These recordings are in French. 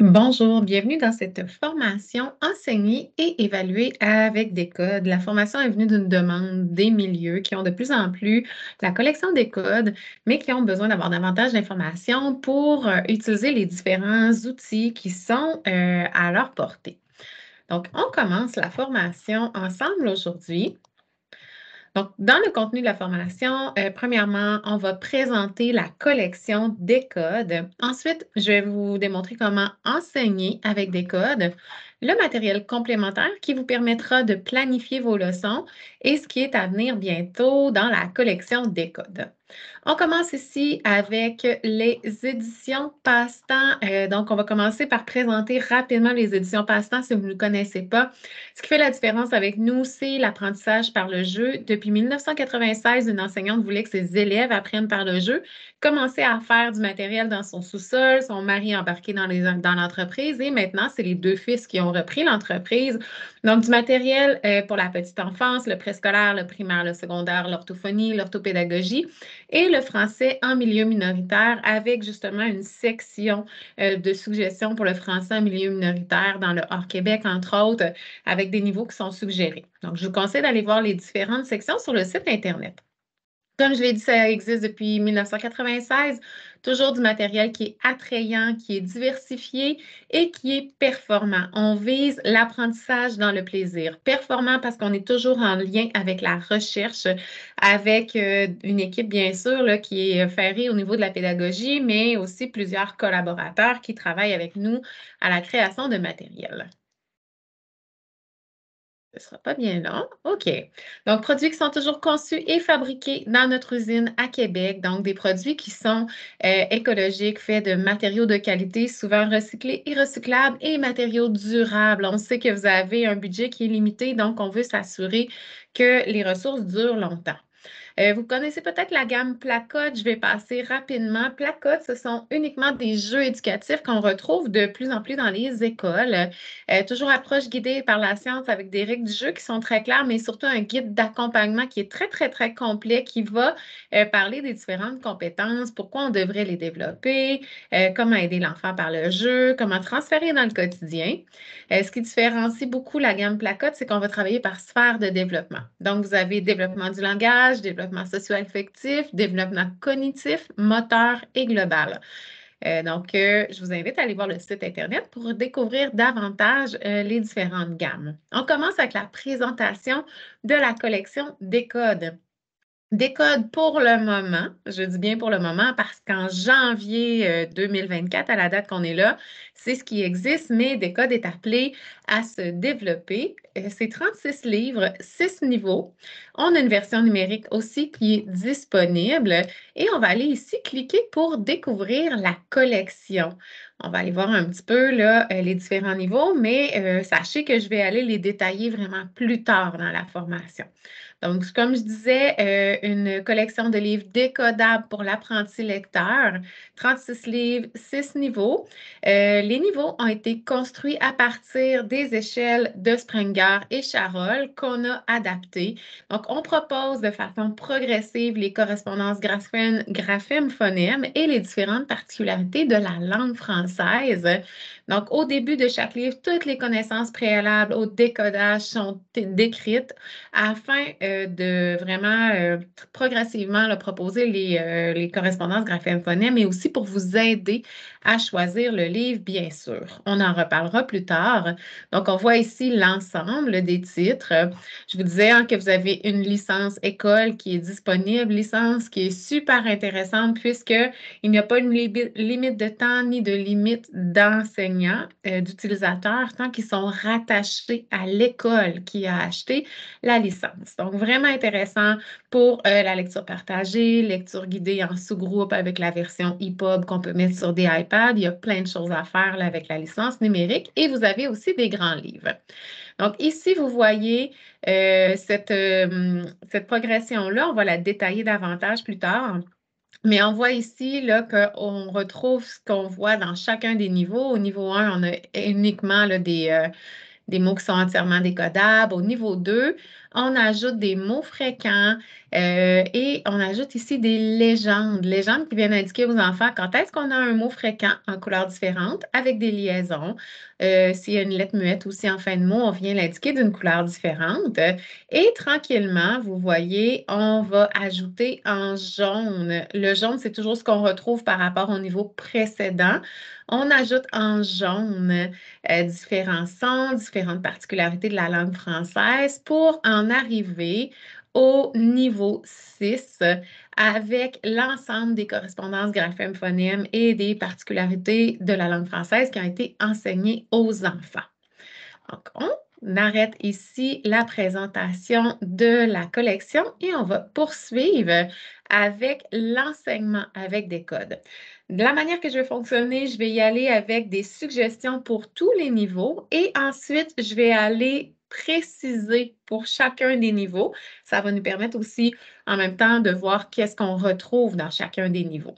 Bonjour, bienvenue dans cette formation enseignée et évaluée avec des codes. La formation est venue d'une demande des milieux qui ont de plus en plus la collection des codes, mais qui ont besoin d'avoir davantage d'informations pour utiliser les différents outils qui sont à leur portée. Donc, on commence la formation ensemble aujourd'hui. Donc, dans le contenu de la formation, premièrement, on va présenter la collection des codes. Ensuite, je vais vous démontrer comment enseigner avec des codes, le matériel complémentaire qui vous permettra de planifier vos leçons et ce qui est à venir bientôt dans la collection des codes. On commence ici avec les éditions Passe-temps. Donc, on va commencer par présenter rapidement les éditions Passe-temps si vous ne le connaissez pas. Ce qui fait la différence avec nous, c'est l'apprentissage par le jeu. Depuis 1996, une enseignante voulait que ses élèves apprennent par le jeu, commencer à faire du matériel dans son sous-sol, son mari embarqué dans l'entreprise et maintenant, c'est les deux fils qui ont repris l'entreprise. Donc, du matériel pour la petite enfance, le préscolaire, le primaire, le secondaire, l'orthophonie, l'orthopédagogie et le français en milieu minoritaire avec justement une section de suggestions pour le français en milieu minoritaire dans le Hors-Québec, entre autres, avec des niveaux qui sont suggérés. Donc, je vous conseille d'aller voir les différentes sections sur le site Internet. Comme je l'ai dit, ça existe depuis 1996. Toujours du matériel qui est attrayant, qui est diversifié et qui est performant. On vise l'apprentissage dans le plaisir. Performant parce qu'on est toujours en lien avec la recherche, avec une équipe, bien sûr, là, qui est ferrée au niveau de la pédagogie, mais aussi plusieurs collaborateurs qui travaillent avec nous à la création de matériel. Ce ne sera pas bien long. OK. Donc, produits qui sont toujours conçus et fabriqués dans notre usine à Québec. Donc, des produits qui sont écologiques, faits de matériaux de qualité, souvent recyclés et recyclables et matériaux durables. On sait que vous avez un budget qui est limité, donc on veut s'assurer que les ressources durent longtemps. Vous connaissez peut-être la gamme Placotte. Je vais passer rapidement. Placotte, ce sont uniquement des jeux éducatifs qu'on retrouve de plus en plus dans les écoles. Toujours approche guidée par la science avec des règles du jeu qui sont très claires, mais surtout un guide d'accompagnement qui est très, très, très complet, qui va parler des différentes compétences, pourquoi on devrait les développer, comment aider l'enfant par le jeu, comment transférer dans le quotidien. Ce qui différencie beaucoup la gamme Placotte, c'est qu'on va travailler par sphère de développement. Donc, vous avez développement du langage, développement socio-affectif, développement cognitif, moteur et global. Je vous invite à aller voir le site Internet pour découvrir davantage les différentes gammes. On commence avec la présentation de la collection des codes. Des codes pour le moment, je dis bien pour le moment parce qu'en janvier 2024, à la date qu'on est là, c'est ce qui existe, mais des codes est appelé à se développer. C'est 36 livres, 6 niveaux. On a une version numérique aussi qui est disponible et on va aller ici cliquer pour découvrir la collection. On va aller voir un petit peu là, les différents niveaux, mais sachez que je vais aller les détailler vraiment plus tard dans la formation. Donc, comme je disais, une collection de livres décodables pour l'apprenti lecteur, 36 livres, 6 niveaux. Les niveaux ont été construits à partir des échelles de Springer et Charol qu'on a adaptées. Donc, on propose de façon progressive les correspondances graphème, phonème et les différentes particularités de la langue française. Donc, au début de chaque livre, toutes les connaissances préalables au décodage sont décrites afin de vraiment progressivement là, proposer les correspondances graphème-phonème, mais aussi pour vous aider à choisir le livre, bien sûr. On en reparlera plus tard. Donc, on voit ici l'ensemble des titres. Je vous disais que vous avez une licence école qui est disponible, licence qui est super intéressante puisqu'il n'y a pas une limite de temps ni de limite d'enseignants, d'utilisateurs, tant qu'ils sont rattachés à l'école qui a acheté la licence. Donc, vraiment intéressant pour la lecture partagée, lecture guidée en sous-groupe avec la version EPUB qu'on peut mettre sur des iPads. Il y a plein de choses à faire là, avec la licence numérique et vous avez aussi des grands livres. Donc, ici, vous voyez cette progression-là. On va la détailler davantage plus tard. Mais on voit ici là, qu'on retrouve ce qu'on voit dans chacun des niveaux. Au niveau 1, on a uniquement là, des mots qui sont entièrement décodables. Au niveau 2, On ajoute des mots fréquents et on ajoute ici des légendes. Légendes qui viennent indiquer aux enfants quand est-ce qu'on a un mot fréquent en couleurs différentes avec des liaisons. S'il y a une lettre muette aussi en fin de mot, on vient l'indiquer d'une couleur différente. Et tranquillement, vous voyez, on va ajouter en jaune. Le jaune, c'est toujours ce qu'on retrouve par rapport au niveau précédent. On ajoute en jaune différents sons, différentes particularités de la langue française pour en arriver au niveau 6 avec l'ensemble des correspondances graphèmes-phonèmes et des particularités de la langue française qui ont été enseignées aux enfants. Donc, on arrête ici la présentation de la collection et on va poursuivre avec l'enseignement avec des codes. De la manière que je vais fonctionner, je vais y aller avec des suggestions pour tous les niveaux et ensuite, je vais aller préciser pour chacun des niveaux. Ça va nous permettre aussi en même temps de voir qu'est-ce qu'on retrouve dans chacun des niveaux.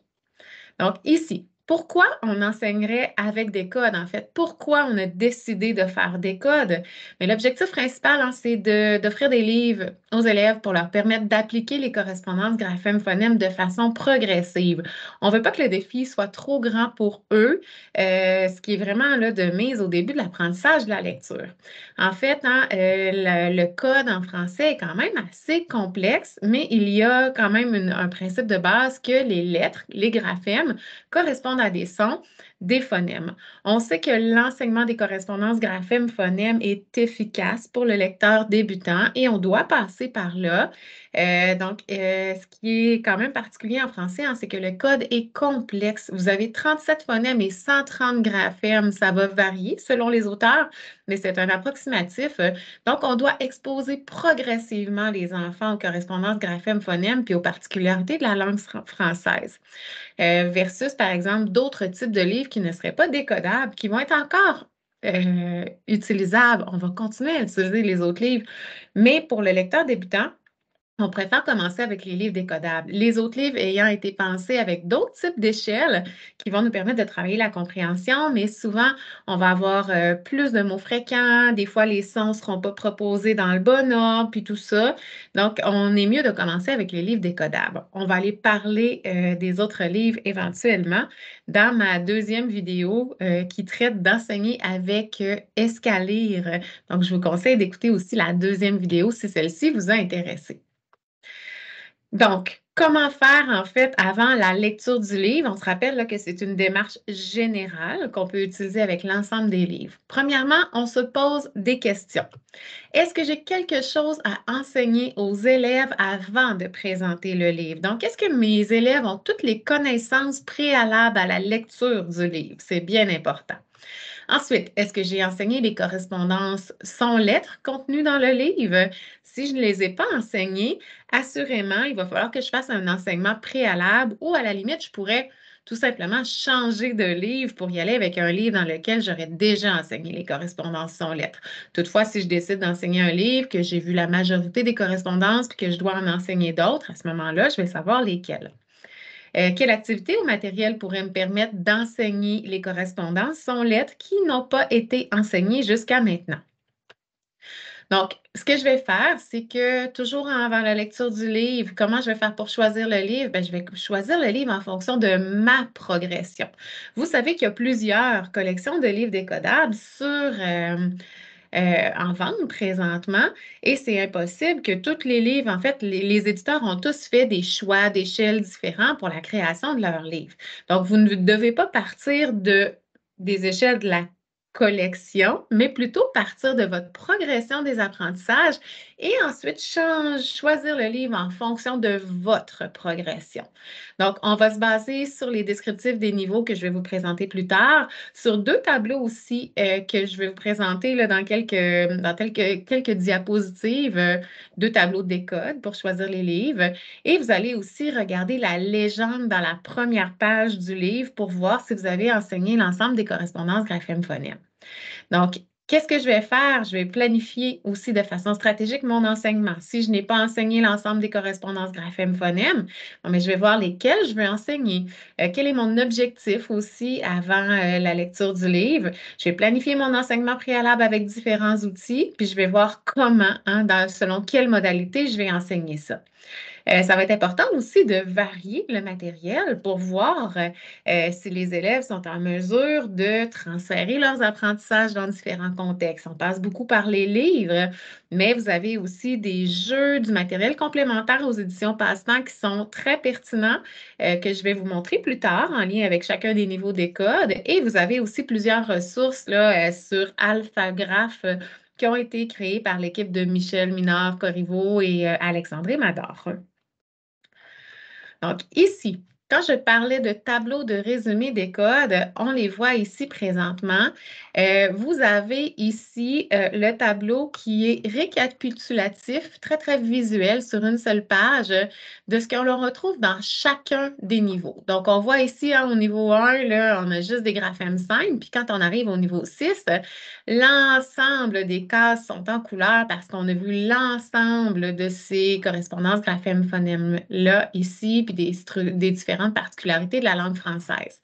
Donc, ici, pourquoi on enseignerait avec des codes, en fait? Pourquoi on a décidé de faire des codes? Mais l'objectif principal, hein, c'est d'offrir des livres aux élèves pour leur permettre d'appliquer les correspondances graphèmes-phonèmes de façon progressive. On ne veut pas que le défi soit trop grand pour eux, ce qui est vraiment là, de mise au début de l'apprentissage de la lecture. En fait, hein, le code en français est quand même assez complexe, mais il y a quand même un principe de base que les lettres, les graphèmes, correspondent à des sons, des phonèmes. On sait que l'enseignement des correspondances graphèmes-phonèmes est efficace pour le lecteur débutant et on doit passer par là. Ce qui est quand même particulier en français, hein, c'est que le code est complexe. Vous avez 37 phonèmes et 130 graphèmes. Ça va varier selon les auteurs, mais c'est un approximatif. Donc, on doit exposer progressivement les enfants aux correspondances graphèmes-phonèmes puis aux particularités de la langue française. Versus, par exemple, d'autres types de livres qui ne seraient pas décodables, qui vont être encore utilisables. On va continuer à utiliser les autres livres. Mais pour le lecteur débutant, on préfère commencer avec les livres décodables. Les autres livres ayant été pensés avec d'autres types d'échelles qui vont nous permettre de travailler la compréhension, mais souvent, on va avoir plus de mots fréquents. Des fois, les sons ne seront pas proposés dans le bon ordre, puis tout ça. Donc, on est mieux de commencer avec les livres décodables. On va aller parler des autres livres éventuellement dans ma deuxième vidéo qui traite d'enseigner avec Escalire. Donc, je vous conseille d'écouter aussi la deuxième vidéo si celle-ci vous a intéressé. Donc, comment faire en fait avant la lecture du livre? On se rappelle là, que c'est une démarche générale qu'on peut utiliser avec l'ensemble des livres. Premièrement, on se pose des questions. Est-ce que j'ai quelque chose à enseigner aux élèves avant de présenter le livre? Donc, est-ce que mes élèves ont toutes les connaissances préalables à la lecture du livre? C'est bien important. Ensuite, est-ce que j'ai enseigné les correspondances sans lettres contenues dans le livre? Si je ne les ai pas enseignées, assurément, il va falloir que je fasse un enseignement préalable ou à la limite, je pourrais tout simplement changer de livre pour y aller avec un livre dans lequel j'aurais déjà enseigné les correspondances sans lettres. Toutefois, si je décide d'enseigner un livre, que j'ai vu la majorité des correspondances puis que je dois en enseigner d'autres, à ce moment-là, je vais savoir lesquelles. Quelle activité ou matériel pourrait me permettre d'enseigner les correspondances sans lettres qui n'ont pas été enseignées jusqu'à maintenant? Donc, ce que je vais faire, c'est que toujours avant la lecture du livre, comment je vais faire pour choisir le livre? Bien, je vais choisir le livre en fonction de ma progression. Vous savez qu'il y a plusieurs collections de livres décodables en vente présentement et c'est impossible que tous les livres, en fait, les éditeurs ont tous fait des choix d'échelles différents pour la création de leurs livres. Donc, vous ne devez pas partir des échelles de la collection, mais plutôt partir de votre progression des apprentissages et ensuite choisir le livre en fonction de votre progression. Donc, on va se baser sur les descriptifs des niveaux que je vais vous présenter plus tard, sur deux tableaux aussi que je vais vous présenter là, dans quelques diapositives, deux tableaux de décode pour choisir les livres. Et vous allez aussi regarder la légende dans la première page du livre pour voir si vous avez enseigné l'ensemble des correspondances graphèmes-phonèmes. Donc, Qu'est-ce que je vais faire? Je vais planifier aussi de façon stratégique mon enseignement. Si je n'ai pas enseigné l'ensemble des correspondances graphèmes-phonèmes, bon, mais je vais voir lesquelles je veux enseigner. Quel est mon objectif aussi avant la lecture du livre? Je vais planifier mon enseignement préalable avec différents outils, puis je vais voir comment, hein, selon quelle modalité je vais enseigner ça. Ça va être important aussi de varier le matériel pour voir si les élèves sont en mesure de transférer leurs apprentissages dans différents contextes. On passe beaucoup par les livres, mais vous avez aussi des jeux, du matériel complémentaire aux éditions Passe-Temps qui sont très pertinents, que je vais vous montrer plus tard en lien avec chacun des niveaux des codes. Et vous avez aussi plusieurs ressources là, sur Alphagraph qui ont été créées par l'équipe de Michel Minard-Corriveau et Alexandre Mador. Donc, ici, quand je parlais de tableau de résumé des codes, on les voit ici présentement. Vous avez ici le tableau qui est récapitulatif, très, très visuel sur une seule page de ce qu'on le retrouve dans chacun des niveaux. Donc, on voit ici hein, au niveau 1, là, on a juste des graphèmes simples. Puis quand on arrive au niveau 6, l'ensemble des cases sont en couleur parce qu'on a vu l'ensemble de ces correspondances graphèmes-phonèmes-là ici, puis des différentes particularités de la langue française.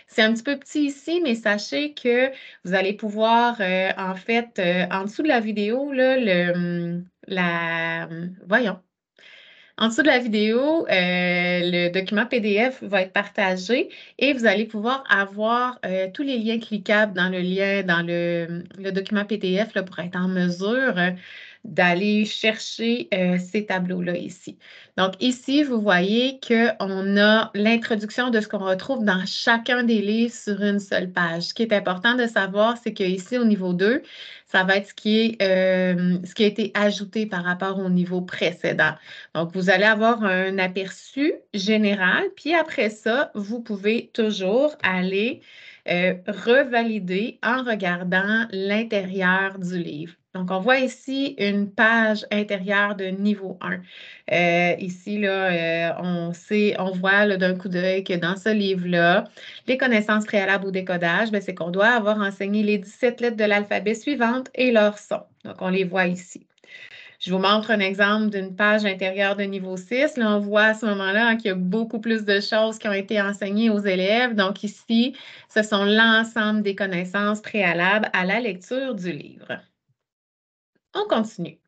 C'est un petit peu petit ici, mais sachez que vous allez pouvoir, en fait, en dessous de la vidéo, là, voyons, en dessous de la vidéo, le document PDF va être partagé et vous allez pouvoir avoir tous les liens cliquables dans le document PDF là, pour être en mesure d'aller chercher ces tableaux-là ici. Donc ici, vous voyez qu'on a l'introduction de ce qu'on retrouve dans chacun des livres sur une seule page. Ce qui est important de savoir, c'est qu'ici, au niveau 2, ça va être ce qui a été ajouté par rapport au niveau précédent. Donc, vous allez avoir un aperçu général, puis après ça, vous pouvez toujours aller revalider en regardant l'intérieur du livre. Donc, on voit ici une page intérieure de niveau 1. Ici, là, on voit d'un coup d'œil que dans ce livre-là, les connaissances préalables au décodage, c'est qu'on doit avoir enseigné les 17 lettres de l'alphabet suivantes et leurs sons. Donc, on les voit ici. Je vous montre un exemple d'une page intérieure de niveau 6. Là, on voit à ce moment-là hein, qu'il y a beaucoup plus de choses qui ont été enseignées aux élèves. Donc ici, ce sont l'ensemble des connaissances préalables à la lecture du livre. On continue.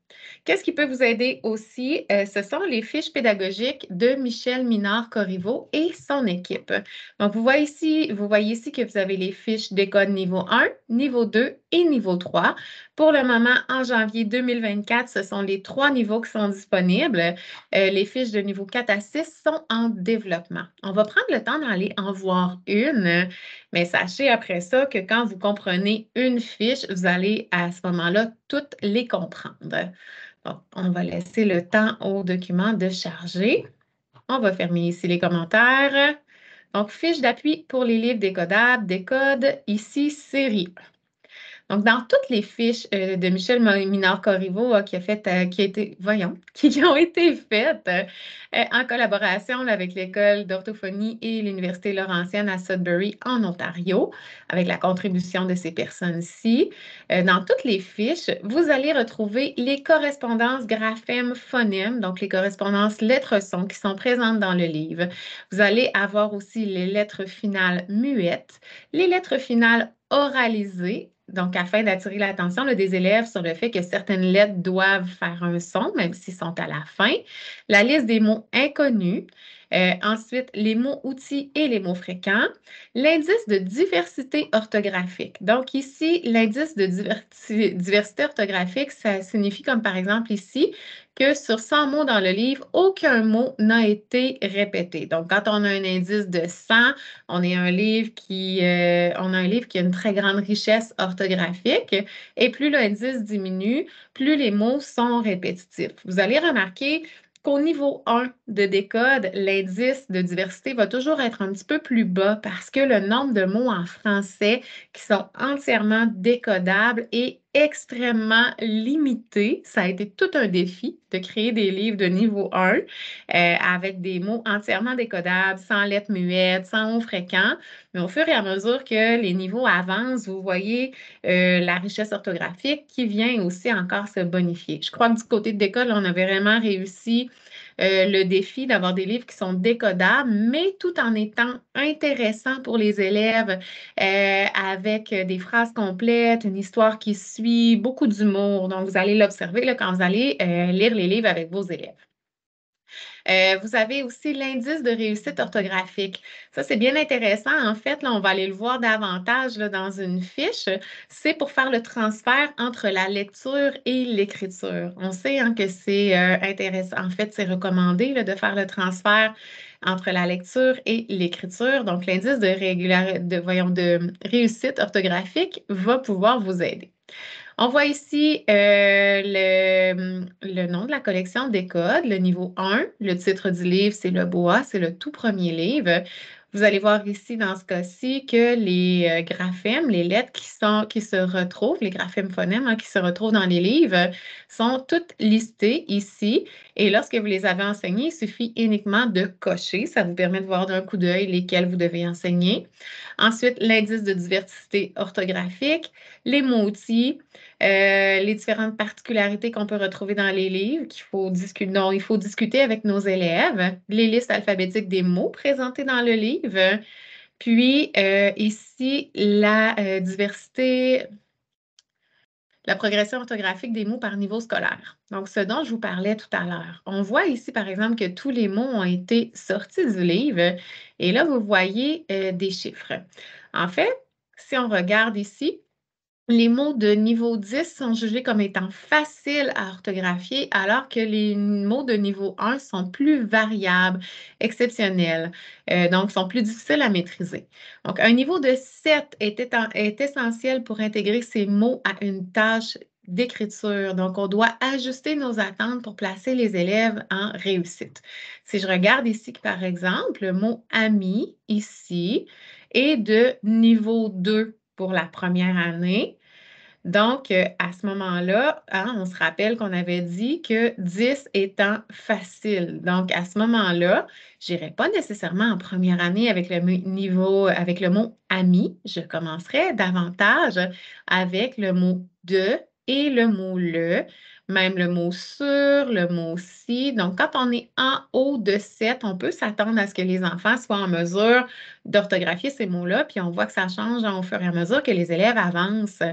Qu'est-ce qui peut vous aider aussi? Ce sont les fiches pédagogiques de Michel Minard-Corriveau et son équipe. Donc, vous voyez ici que vous avez les fiches des codes niveau 1, niveau 2 et niveau 3. Pour le moment, en janvier 2024, ce sont les 3 niveaux qui sont disponibles. Les fiches de niveau 4 à 6 sont en développement. On va prendre le temps d'aller en voir une, mais sachez après ça que quand vous comprenez une fiche, vous allez à ce moment-là toutes les comprendre. Bon, on va laisser le temps au document de charger. On va fermer ici les commentaires. Donc, fiche d'appui pour les livres décodables, décode, ici, série. Donc, dans toutes les fiches de Michel Minard-Corriveau qui ont été faites en collaboration là, avec l'École d'orthophonie et l'Université Laurentienne à Sudbury en Ontario, avec la contribution de ces personnes-ci. Dans toutes les fiches, vous allez retrouver les correspondances graphèmes-phonèmes, donc les correspondances lettres-sons qui sont présentes dans le livre. Vous allez avoir aussi les lettres finales muettes, les lettres finales oralisées, donc afin d'attirer l'attention des élèves sur le fait que certaines lettres doivent faire un son, même s'ils sont à la fin. La liste des mots inconnus. Ensuite, les mots outils et les mots fréquents. L'indice de diversité orthographique. Donc ici, l'indice de diversité orthographique, ça signifie comme par exemple ici, que sur 100 mots dans le livre, aucun mot n'a été répété. Donc, quand on a un indice de 100, on a un livre qui a une très grande richesse orthographique. Et plus l'indice diminue, plus les mots sont répétitifs. Vous allez remarquer qu'au niveau 1 de décode, l'indice de diversité va toujours être un petit peu plus bas parce que le nombre de mots en français qui sont entièrement décodables est extrêmement limité. Ça a été tout un défi de créer des livres de niveau 1 avec des mots entièrement décodables, sans lettres muettes, sans mots fréquents. Mais au fur et à mesure que les niveaux avancent, vous voyez la richesse orthographique qui vient aussi encore se bonifier. Je crois que du côté de l'école, on avait vraiment réussi le défi d'avoir des livres qui sont décodables, mais tout en étant intéressants pour les élèves, avec des phrases complètes, une histoire qui suit, beaucoup d'humour. Donc, vous allez l'observer là, quand vous allez lire les livres avec vos élèves. Vous avez aussi l'indice de réussite orthographique. Ça, c'est bien intéressant. En fait, là, on va aller le voir davantage là, dans une fiche. C'est pour faire le transfert entre la lecture et l'écriture. On sait hein, que c'est intéressant. En fait, c'est recommandé là, de faire le transfert entre la lecture et l'écriture. Donc, l'indice de réussite orthographique va pouvoir vous aider. On voit ici le nom de la collection des codes, le niveau 1. Le titre du livre, c'est Le Boa, c'est le tout premier livre. Vous allez voir ici, dans ce cas-ci, que les graphèmes, les lettres qui se retrouvent, les graphèmes phonèmes hein, qui se retrouvent dans les livres, sont toutes listées ici. Et lorsque vous les avez enseignés, il suffit uniquement de cocher. Ça vous permet de voir d'un coup d'œil lesquels vous devez enseigner. Ensuite, l'indice de diversité orthographique, les mots-outils, les différentes particularités qu'on peut retrouver dans les livres dont il faut discuter avec nos élèves, les listes alphabétiques des mots présentés dans le livre, puis ici la diversité, la progression orthographique des mots par niveau scolaire. Donc, ce dont je vous parlais tout à l'heure. On voit ici, par exemple, que tous les mots ont été sortis du livre et là, vous voyez des chiffres. En fait, si on regarde ici, les mots de niveau 10 sont jugés comme étant faciles à orthographier, alors que les mots de niveau 1 sont plus variables, exceptionnels, donc sont plus difficiles à maîtriser. Donc, un niveau de 7 est essentiel pour intégrer ces mots à une tâche d'écriture. Donc, on doit ajuster nos attentes pour placer les élèves en réussite. Si je regarde ici, par exemple, le mot ami, ici, est de niveau 2 pour la première année. Donc, à ce moment-là, hein, on se rappelle qu'on avait dit que 10 étant facile. Donc, à ce moment-là, je n'irai pas nécessairement en première année avec avec le mot ami. Je commencerai davantage avec le mot de et le mot le, même le mot sur, le mot si. Donc, quand on est en haut de 7, on peut s'attendre à ce que les enfants soient en mesure d'orthographier ces mots-là, puis on voit que ça change hein, au fur et à mesure que les élèves avancent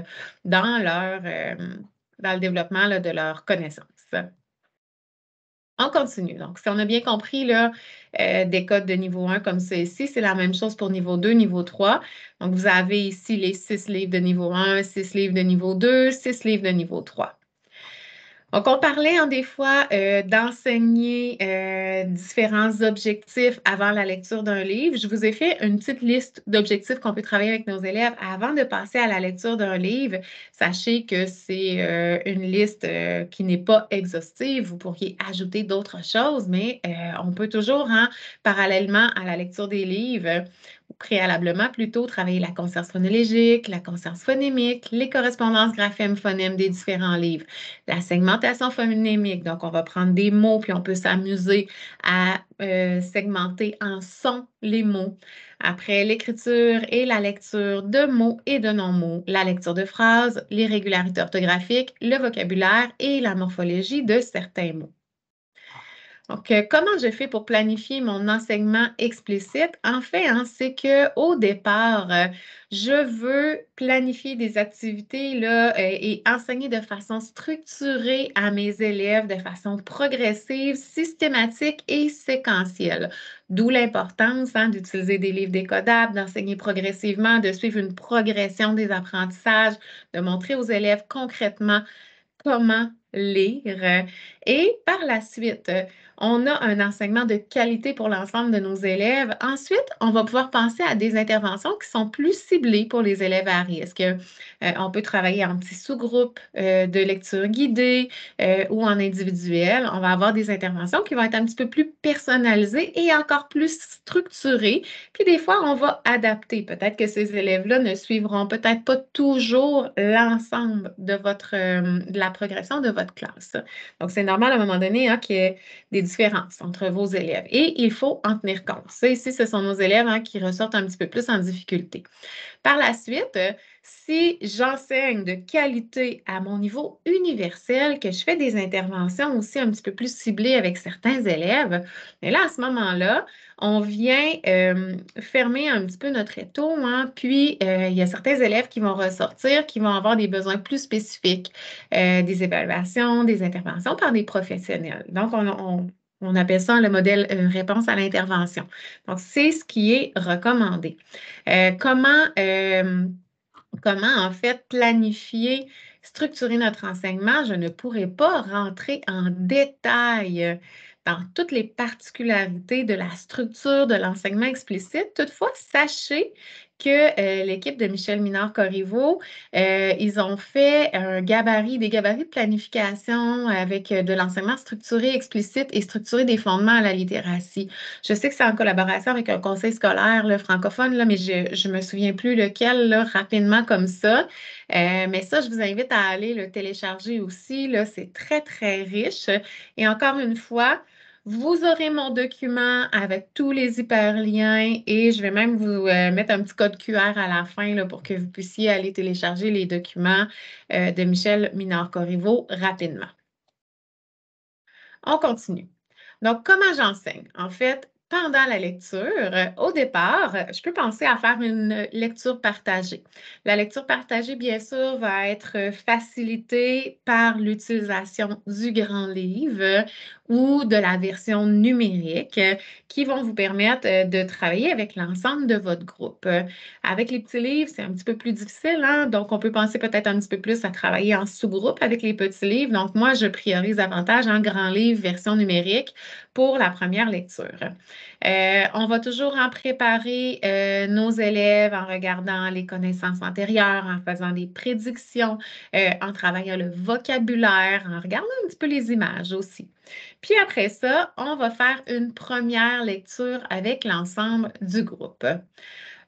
dans le développement là, de leurs connaissances. On continue. Donc, si on a bien compris là, des codes de niveau 1 comme ceci, c'est la même chose pour niveau 2, niveau 3. Donc, vous avez ici les 6 livres de niveau 1, 6 livres de niveau 2, 6 livres de niveau 3. Donc, on parlait des fois d'enseigner différents objectifs avant la lecture d'un livre. Je vous ai fait une petite liste d'objectifs qu'on peut travailler avec nos élèves avant de passer à la lecture d'un livre. Sachez que c'est une liste qui n'est pas exhaustive. Vous pourriez ajouter d'autres choses, mais on peut toujours, hein, parallèlement à la lecture des livres, préalablement plutôt travailler la conscience phonologique, la conscience phonémique, les correspondances graphèmes-phonèmes des différents livres, la segmentation phonémique. Donc, on va prendre des mots, puis on peut s'amuser à segmenter en sons les mots. Après, l'écriture et la lecture de mots et de non-mots, la lecture de phrases, les régularités orthographiques, le vocabulaire et la morphologie de certains mots. Donc, comment je fais pour planifier mon enseignement explicite? En fait, hein, c'est qu'au départ, je veux planifier des activités là, et enseigner de façon structurée à mes élèves, de façon progressive, systématique et séquentielle. D'où l'importance hein, d'utiliser des livres décodables, d'enseigner progressivement, de suivre une progression des apprentissages, de montrer aux élèves concrètement comment lire Et par la suite, on a un enseignement de qualité pour l'ensemble de nos élèves. Ensuite, on va pouvoir penser à des interventions qui sont plus ciblées pour les élèves à risque. On peut travailler en petits sous-groupes de lecture guidée ou en individuel. On va avoir des interventions qui vont être un petit peu plus personnalisées et encore plus structurées. Puis des fois, on va adapter. Peut-être que ces élèves-là ne suivront peut-être pas toujours l'ensemble de la progression de votre classe. Donc, c'est normal à un moment donné hein, qu'il y ait des différences entre vos élèves. Et il faut en tenir compte. Ça, ici, ce sont nos élèves hein, qui ressortent un petit peu plus en difficulté. Par la suite, si j'enseigne de qualité à mon niveau universel, que je fais des interventions aussi un petit peu plus ciblées avec certains élèves, et là, à ce moment-là, on vient fermer un petit peu notre étau, hein, puis il y a certains élèves qui vont ressortir, qui vont avoir des besoins plus spécifiques, des évaluations, des interventions par des professionnels. Donc, on appelle ça le modèle réponse à l'intervention. Donc, c'est ce qui est recommandé. Comment en fait planifier, structurer notre enseignement? Je ne pourrais pas rentrer en détail dans toutes les particularités de la structure de l'enseignement explicite. Toutefois, sachez que l'équipe de Michel Minard-Corriveau, ils ont fait des gabarits de planification avec de l'enseignement structuré explicite et structuré des fondements à la littératie. Je sais que c'est en collaboration avec un conseil scolaire là, francophone, là, mais je ne me souviens plus lequel là, rapidement comme ça. Mais ça, je vous invite à aller le télécharger aussi. Là, c'est très, très riche. Et encore une fois, vous aurez mon document avec tous les hyperliens et je vais même vous mettre un petit code QR à la fin là, pour que vous puissiez aller télécharger les documents de Michel Minard-Corriveau rapidement. On continue. Donc, comment j'enseigne? En fait, pendant la lecture, au départ, je peux penser à faire une lecture partagée. La lecture partagée, bien sûr, va être facilitée par l'utilisation du grand livre ou de la version numérique qui vont vous permettre de travailler avec l'ensemble de votre groupe. Avec les petits livres, c'est un petit peu plus difficile, hein? Donc on peut penser peut-être un petit peu plus à travailler en sous-groupe avec les petits livres. Donc moi, je priorise davantage un grand livre version numérique pour la première lecture. On va toujours en préparer nos élèves en regardant les connaissances antérieures, en faisant des prédictions, en travaillant le vocabulaire, en regardant un petit peu les images aussi. Puis après ça, on va faire une première lecture avec l'ensemble du groupe.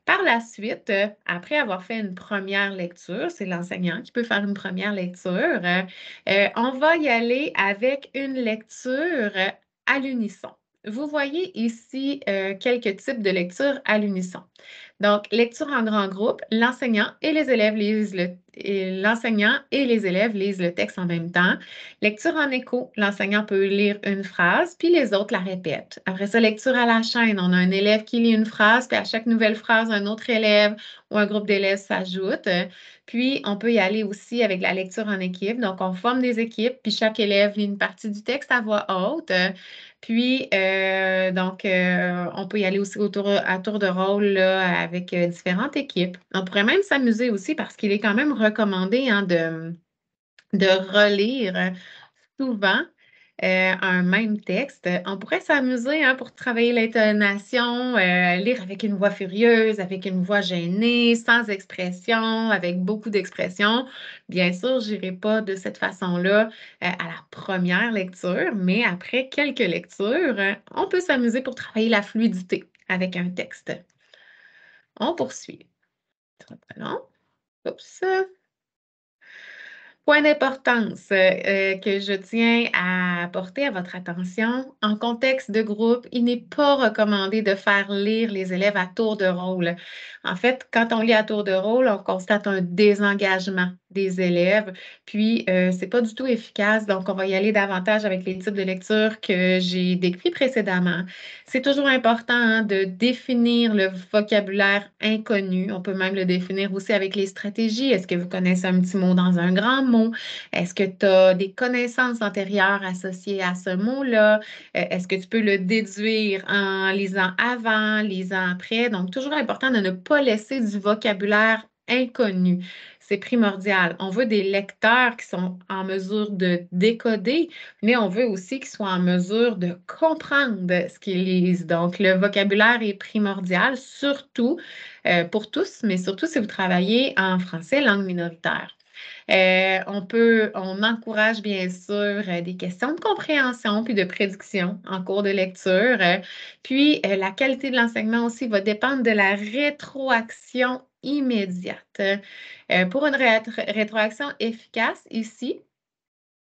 Par la suite, après avoir fait une première lecture, c'est l'enseignant qui peut faire une première lecture, on va y aller avec une lecture à l'unisson. Vous voyez ici quelques types de lectures à l'unisson. Donc, lecture en grand groupe, l'enseignant et les élèves lisent l'enseignant et les élèves lisent le texte en même temps. Lecture en écho, l'enseignant peut lire une phrase, puis les autres la répètent. Après ça, lecture à la chaîne, on a un élève qui lit une phrase, puis à chaque nouvelle phrase, un autre élève ou un groupe d'élèves s'ajoute. Puis, on peut y aller aussi avec la lecture en équipe. Donc, on forme des équipes, puis chaque élève lit une partie du texte à voix haute. Puis, on peut y aller aussi à tour de rôle là, avec différentes équipes. On pourrait même s'amuser aussi parce qu'il est quand même recommandé hein, de relire souvent un même texte. On pourrait s'amuser hein, pour travailler l'intonation, lire avec une voix furieuse, avec une voix gênée, sans expression, avec beaucoup d'expression. Bien sûr, je n'irai pas de cette façon-là à la première lecture, mais après quelques lectures, on peut s'amuser pour travailler la fluidité avec un texte. On poursuit. Reprenons. Oups. Point d'importance que je tiens à apporter à votre attention. En contexte de groupe, il n'est pas recommandé de faire lire les élèves à tour de rôle. En fait, quand on lit à tour de rôle, on constate un désengagement des élèves, puis c'est pas du tout efficace. Donc, on va y aller davantage avec les types de lecture que j'ai décrits précédemment. C'est toujours important hein, de définir le vocabulaire inconnu. On peut même le définir aussi avec les stratégies. Est-ce que vous connaissez un petit mot dans un grand mot? Est-ce que tu as des connaissances antérieures associées à ce mot-là? Est-ce que tu peux le déduire en lisant avant, lisant après? Donc, toujours important de ne pas laisser du vocabulaire inconnu. c'est primordial. On veut des lecteurs qui sont en mesure de décoder, mais on veut aussi qu'ils soient en mesure de comprendre ce qu'ils lisent. Donc, le vocabulaire est primordial, surtout pour tous, mais surtout si vous travaillez en français, langue minoritaire. On encourage bien sûr des questions de compréhension puis de prédiction en cours de lecture. Puis la qualité de l'enseignement aussi va dépendre de la rétroaction immédiate. Pour une rétroaction efficace, ici,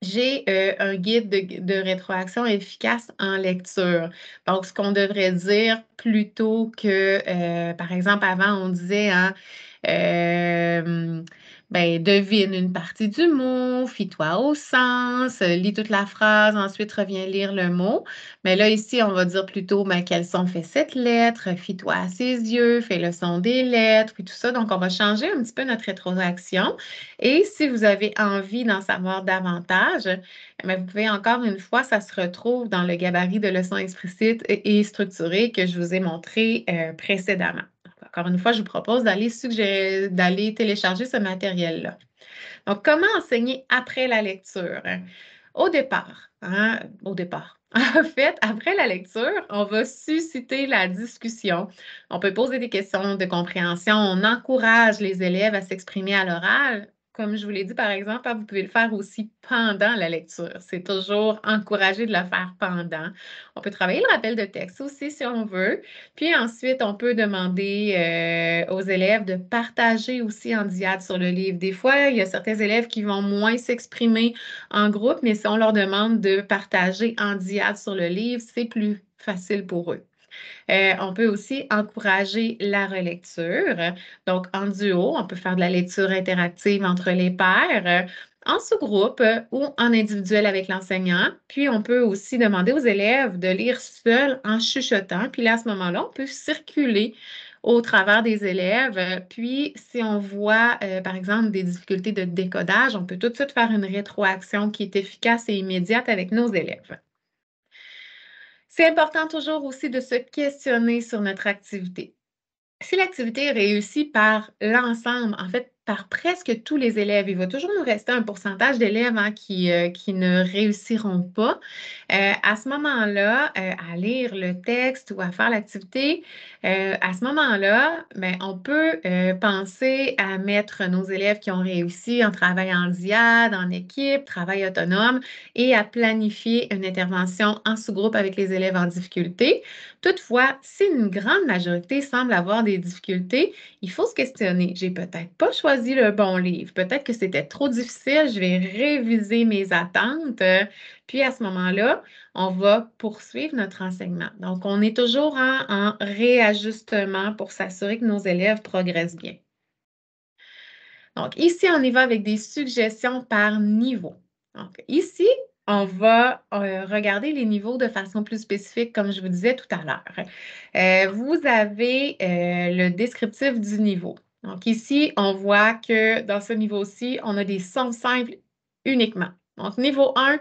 j'ai un guide de rétroaction efficace en lecture. Donc, ce qu'on devrait dire plutôt que, par exemple, avant, on disait, hein, euh, ben, devine une partie du mot, fie-toi au sens, lis toute la phrase, ensuite reviens lire le mot. Mais là, ici, on va dire plutôt ben, quel son fait cette lettre, fie-toi à ses yeux, fais le son des lettres, puis tout ça. Donc, on va changer un petit peu notre rétroaction. Et si vous avez envie d'en savoir davantage, mais vous pouvez encore une fois, ça se retrouve dans le gabarit de leçons explicites et structurées que je vous ai montré précédemment. Encore une fois, je vous propose d'aller télécharger ce matériel-là. Donc, comment enseigner après la lecture? Au départ, hein, au départ. En fait, après la lecture, on va susciter la discussion. On peut poser des questions de compréhension. On encourage les élèves à s'exprimer à l'oral. Comme je vous l'ai dit, par exemple, hein, vous pouvez le faire aussi pendant la lecture. C'est toujours encouragé de le faire pendant. On peut travailler le rappel de texte aussi si on veut. Puis ensuite, on peut demander aux élèves de partager aussi en diade sur le livre. Des fois, il y a certains élèves qui vont moins s'exprimer en groupe, mais si on leur demande de partager en diade sur le livre, c'est plus facile pour eux. On peut aussi encourager la relecture. Donc, en duo, on peut faire de la lecture interactive entre les pairs, en sous-groupe ou en individuel avec l'enseignant. Puis, on peut aussi demander aux élèves de lire seuls en chuchotant. Puis là, à ce moment-là, on peut circuler au travers des élèves. Puis, si on voit, par exemple, des difficultés de décodage, on peut tout de suite faire une rétroaction qui est efficace et immédiate avec nos élèves. C'est important toujours aussi de se questionner sur notre activité. Si l'activité est réussie par l'ensemble, en fait, par presque tous les élèves, il va toujours nous rester un pourcentage d'élèves hein, qui ne réussiront pas. À ce moment-là, à lire le texte ou à faire l'activité, à ce moment-là, ben, on peut penser à mettre nos élèves qui ont réussi en travail en diade, en équipe, travail autonome et à planifier une intervention en sous-groupe avec les élèves en difficulté. Toutefois, si une grande majorité semble avoir des difficultés, il faut se questionner. J'ai peut-être pas choisi le bon livre. Peut-être que c'était trop difficile. Je vais réviser mes attentes. Puis à ce moment-là, on va poursuivre notre enseignement. Donc, on est toujours en réajustement pour s'assurer que nos élèves progressent bien. Donc, ici, on y va avec des suggestions par niveau. Donc, ici, on va regarder les niveaux de façon plus spécifique, comme je vous disais tout à l'heure. Vous avez le descriptif du niveau. Donc, ici, on voit que dans ce niveau-ci, on a des sons simples uniquement. Donc, niveau 1,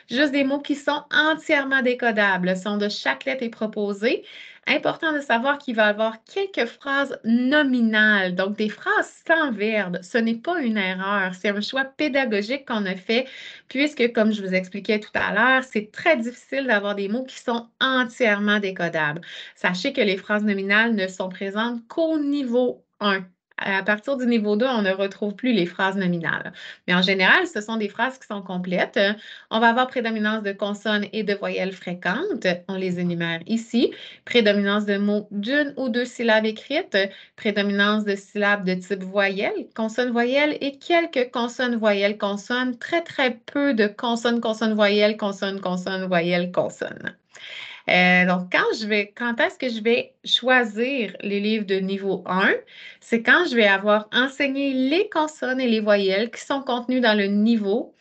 juste des mots qui sont entièrement décodables. Le son de chaque lettre est proposé. Important de savoir qu'il va y avoir quelques phrases nominales, donc des phrases sans verbe. Ce n'est pas une erreur, c'est un choix pédagogique qu'on a fait, puisque, comme je vous expliquais tout à l'heure, c'est très difficile d'avoir des mots qui sont entièrement décodables. Sachez que les phrases nominales ne sont présentes qu'au niveau 1. À partir du niveau 2, on ne retrouve plus les phrases nominales. Mais en général, ce sont des phrases qui sont complètes. On va avoir prédominance de consonnes et de voyelles fréquentes. On les énumère ici. Prédominance de mots d'une ou deux syllabes écrites, prédominance de syllabes de type voyelle, consonne-voyelle et quelques consonnes-voyelles, consonnes, très, très peu de consonnes, consonnes-voyelles, consonnes, consonnes, voyelles, consonnes. Donc, quand est-ce que je vais choisir les livres de niveau 1? C'est quand je vais avoir enseigné les consonnes et les voyelles qui sont contenues dans le niveau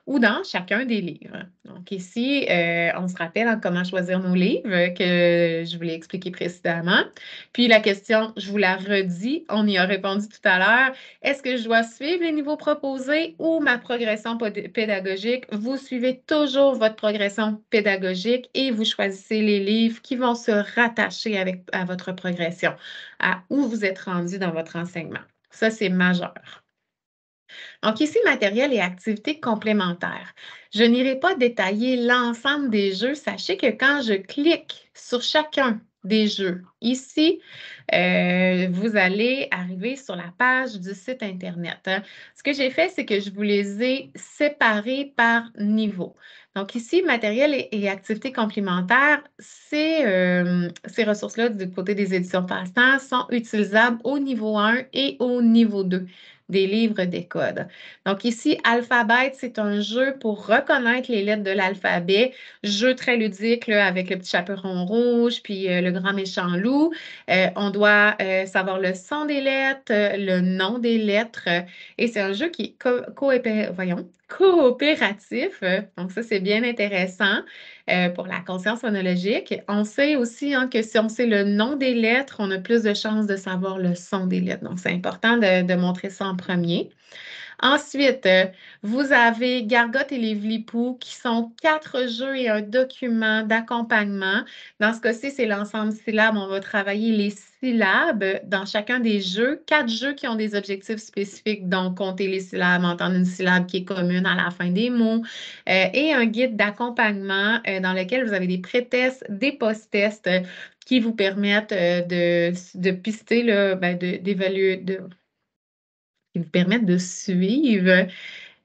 ou dans chacun des livres. Donc ici, on se rappelle comment choisir nos livres que je vous l'ai expliqué précédemment. Puis la question, je vous la redis, on y a répondu tout à l'heure. Est-ce que je dois suivre les niveaux proposés ou ma progression pédagogique? Vous suivez toujours votre progression pédagogique et vous choisissez les livres qui vont se rattacher à votre progression, à où vous êtes rendu dans votre enseignement. Ça, c'est majeur. Donc ici, matériel et activités complémentaires. Je n'irai pas détailler l'ensemble des jeux. Sachez que quand je clique sur chacun des jeux, ici, vous allez arriver sur la page du site Internet, hein. Ce que j'ai fait, c'est que je vous les ai séparés par niveau. Donc ici, matériel et activités complémentaires, ces ressources-là du côté des éditions Passe-Temps sont utilisables au niveau 1 et au niveau 2 des livres des codes. Donc ici, Alphabet, c'est un jeu pour reconnaître les lettres de l'alphabet. Jeu très ludique là, avec le petit chaperon rouge, puis le grand méchant loup. On doit savoir le son des lettres, le nom des lettres. Et c'est un jeu qui est coopératif. Donc ça, c'est bien intéressant pour la conscience phonologique. On sait aussi hein, que si on sait le nom des lettres, on a plus de chances de savoir le son des lettres. Donc, c'est important de montrer ça en premier. Ensuite, vous avez Gargotte et les Vlipous qui sont 4 jeux et un document d'accompagnement. Dans ce cas-ci, c'est l'ensemble syllabes. On va travailler les syllabes dans chacun des jeux. 4 jeux qui ont des objectifs spécifiques, donc compter les syllabes, entendre une syllabe qui est commune à la fin des mots, et un guide d'accompagnement dans lequel vous avez des pré-tests, des post-tests qui vous permettent de pister, là, d'évaluer, qui vous permettent de suivre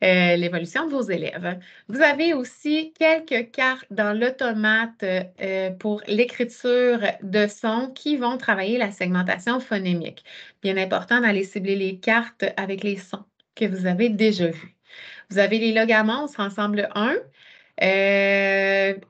l'évolution de vos élèves. Vous avez aussi quelques cartes dans l'automate pour l'écriture de son qui vont travailler la segmentation phonémique. Bien important d'aller cibler les cartes avec les sons que vous avez déjà vus. Vous avez les logaments ensemble 1.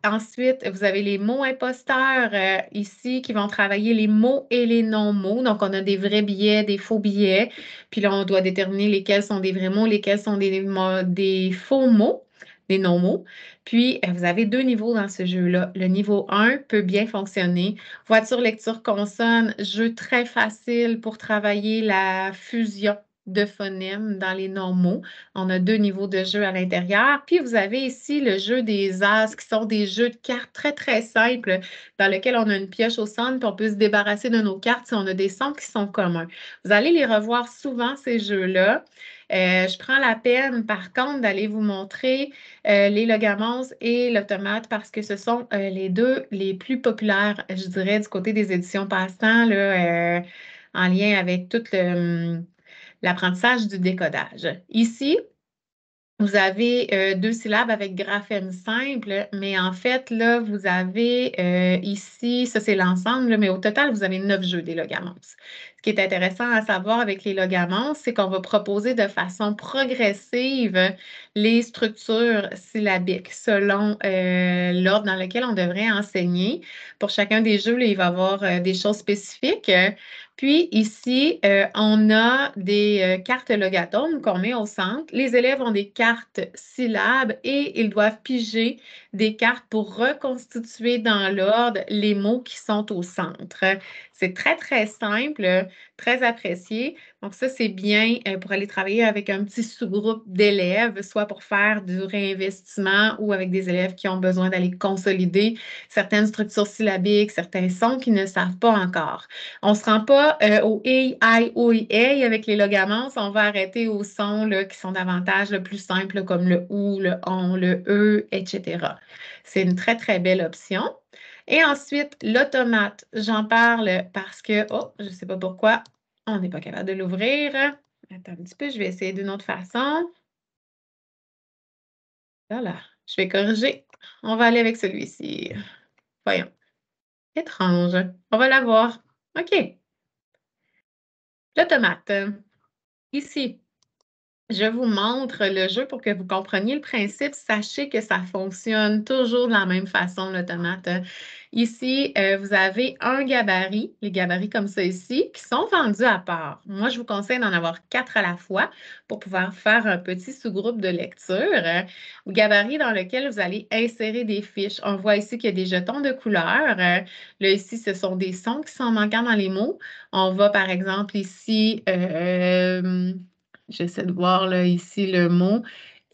Ensuite, vous avez les mots imposteurs ici qui vont travailler les mots et les non-mots. Donc, on a des vrais billets, des faux billets. Puis là, on doit déterminer lesquels sont des vrais mots, lesquels sont des faux mots, des non-mots. Puis, vous avez 2 niveaux dans ce jeu-là. Le niveau 1 peut bien fonctionner. Voiture, lecture, consonne, jeu très facile pour travailler la fusion de phonèmes dans les non-mots. On a 2 niveaux de jeu à l'intérieur. Puis vous avez ici le jeu des As, qui sont des jeux de cartes très, très simples, dans lesquels on a une pioche au centre, puis on peut se débarrasser de nos cartes si on a des sons qui sont communs. Vous allez les revoir souvent, ces jeux-là. Je prends la peine, par contre, d'aller vous montrer les Logamons et l'Automate parce que ce sont les deux les plus populaires, je dirais, du côté des éditions Passe-Temps, là, en lien avec tout l'apprentissage du décodage. Ici, vous avez 2 syllabes avec graphème simple, mais en fait, là, vous avez ici, ça c'est l'ensemble, là, mais au total, vous avez 9 jeux des Logamons. Ce qui est intéressant à savoir avec les Logamons, c'est qu'on va proposer de façon progressive les structures syllabiques selon l'ordre dans lequel on devrait enseigner. Pour chacun des jeux, là, il va y avoir des choses spécifiques. Puis ici, on a des cartes logatomes qu'on met au centre. Les élèves ont des cartes syllabes et ils doivent piger des cartes pour reconstituer dans l'ordre les mots qui sont au centre. C'est très, très simple, très apprécié. Donc ça, c'est bien pour aller travailler avec un petit sous-groupe d'élèves, soit pour faire du réinvestissement ou avec des élèves qui ont besoin d'aller consolider certaines structures syllabiques, certains sons qu'ils ne savent pas encore. On ne se rend pas au I, O, I avec les logaments. On va arrêter aux sons là, qui sont davantage le plus simples, comme le OU, le ON, le E, etc. C'est une très, très belle option. Et ensuite, l'automate, j'en parle parce que, oh, je ne sais pas pourquoi, on n'est pas capable de l'ouvrir. Attends un petit peu, je vais essayer d'une autre façon. Voilà, je vais corriger. On va aller avec celui-ci. Voyons. Étrange. On va l'avoir. OK. L'automate. Ici, je vous montre le jeu pour que vous compreniez le principe. Sachez que ça fonctionne toujours de la même façon, l'automate. Ici, vous avez un gabarit, les gabarits comme ça ici, qui sont vendus à part. Moi, je vous conseille d'en avoir 4 à la fois pour pouvoir faire un petit sous-groupe de lecture. Gabarit dans lequel vous allez insérer des fiches. On voit ici qu'il y a des jetons de couleur. Là, ici, ce sont des sons qui sont manquants dans les mots. On va, par exemple, ici... j'essaie de voir là, ici le mot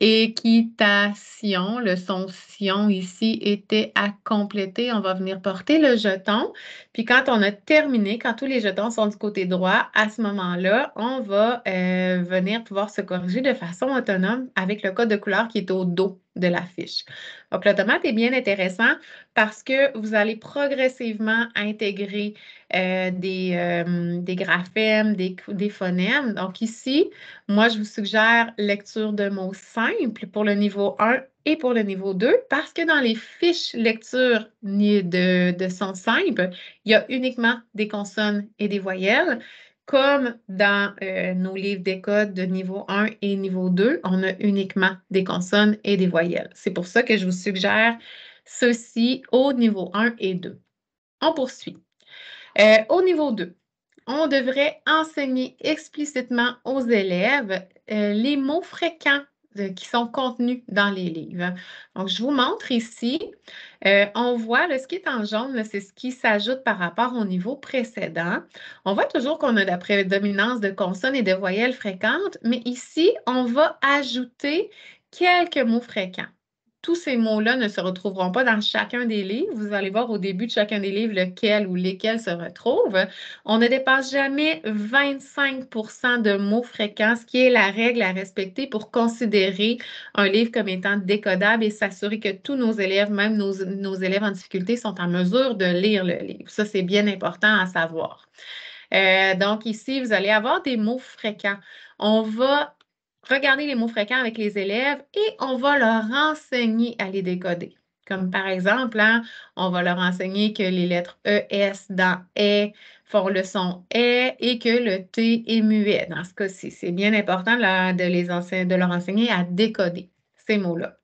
Équitation, le son sion ici était à compléter. On va venir porter le jeton. Puis quand on a terminé, quand tous les jetons sont du côté droit, à ce moment-là, on va venir pouvoir se corriger de façon autonome avec le code de couleur qui est au dos de la fiche. Donc, l'automate est bien intéressant parce que vous allez progressivement intégrer des graphèmes, des phonèmes. Donc ici, moi, je vous suggère lecture de mots simples pour le niveau 1 et pour le niveau 2 parce que dans les fiches lecture de sons simples, il y a uniquement des consonnes et des voyelles. Comme dans nos livres des codes de niveau 1 et niveau 2, on a uniquement des consonnes et des voyelles. C'est pour ça que je vous suggère ceci au niveau 1 et 2. On poursuit. Au niveau 2, on devrait enseigner explicitement aux élèves les mots fréquents qui sont contenus dans les livres. Donc, je vous montre ici. On voit, là, ce qui est en jaune, là, c'est ce qui s'ajoute par rapport au niveau précédent. On voit toujours qu'on a la prédominance de consonnes et de voyelles fréquentes, mais ici, on va ajouter quelques mots fréquents. Tous ces mots-là ne se retrouveront pas dans chacun des livres. Vous allez voir au début de chacun des livres lequel ou lesquels se retrouvent. On ne dépasse jamais 25 de mots fréquents, ce qui est la règle à respecter pour considérer un livre comme étant décodable et s'assurer que tous nos élèves, même nos élèves en difficulté, sont en mesure de lire le livre. Ça, c'est bien important à savoir. Donc ici, vous allez avoir des mots fréquents. On va regarder les mots fréquents avec les élèves et on va leur enseigner à les décoder. Comme par exemple, hein, on va leur enseigner que les lettres ES dans est font le son est et que le T est muet. Dans ce cas-ci, c'est bien important de leur enseigner à décoder ces mots-là.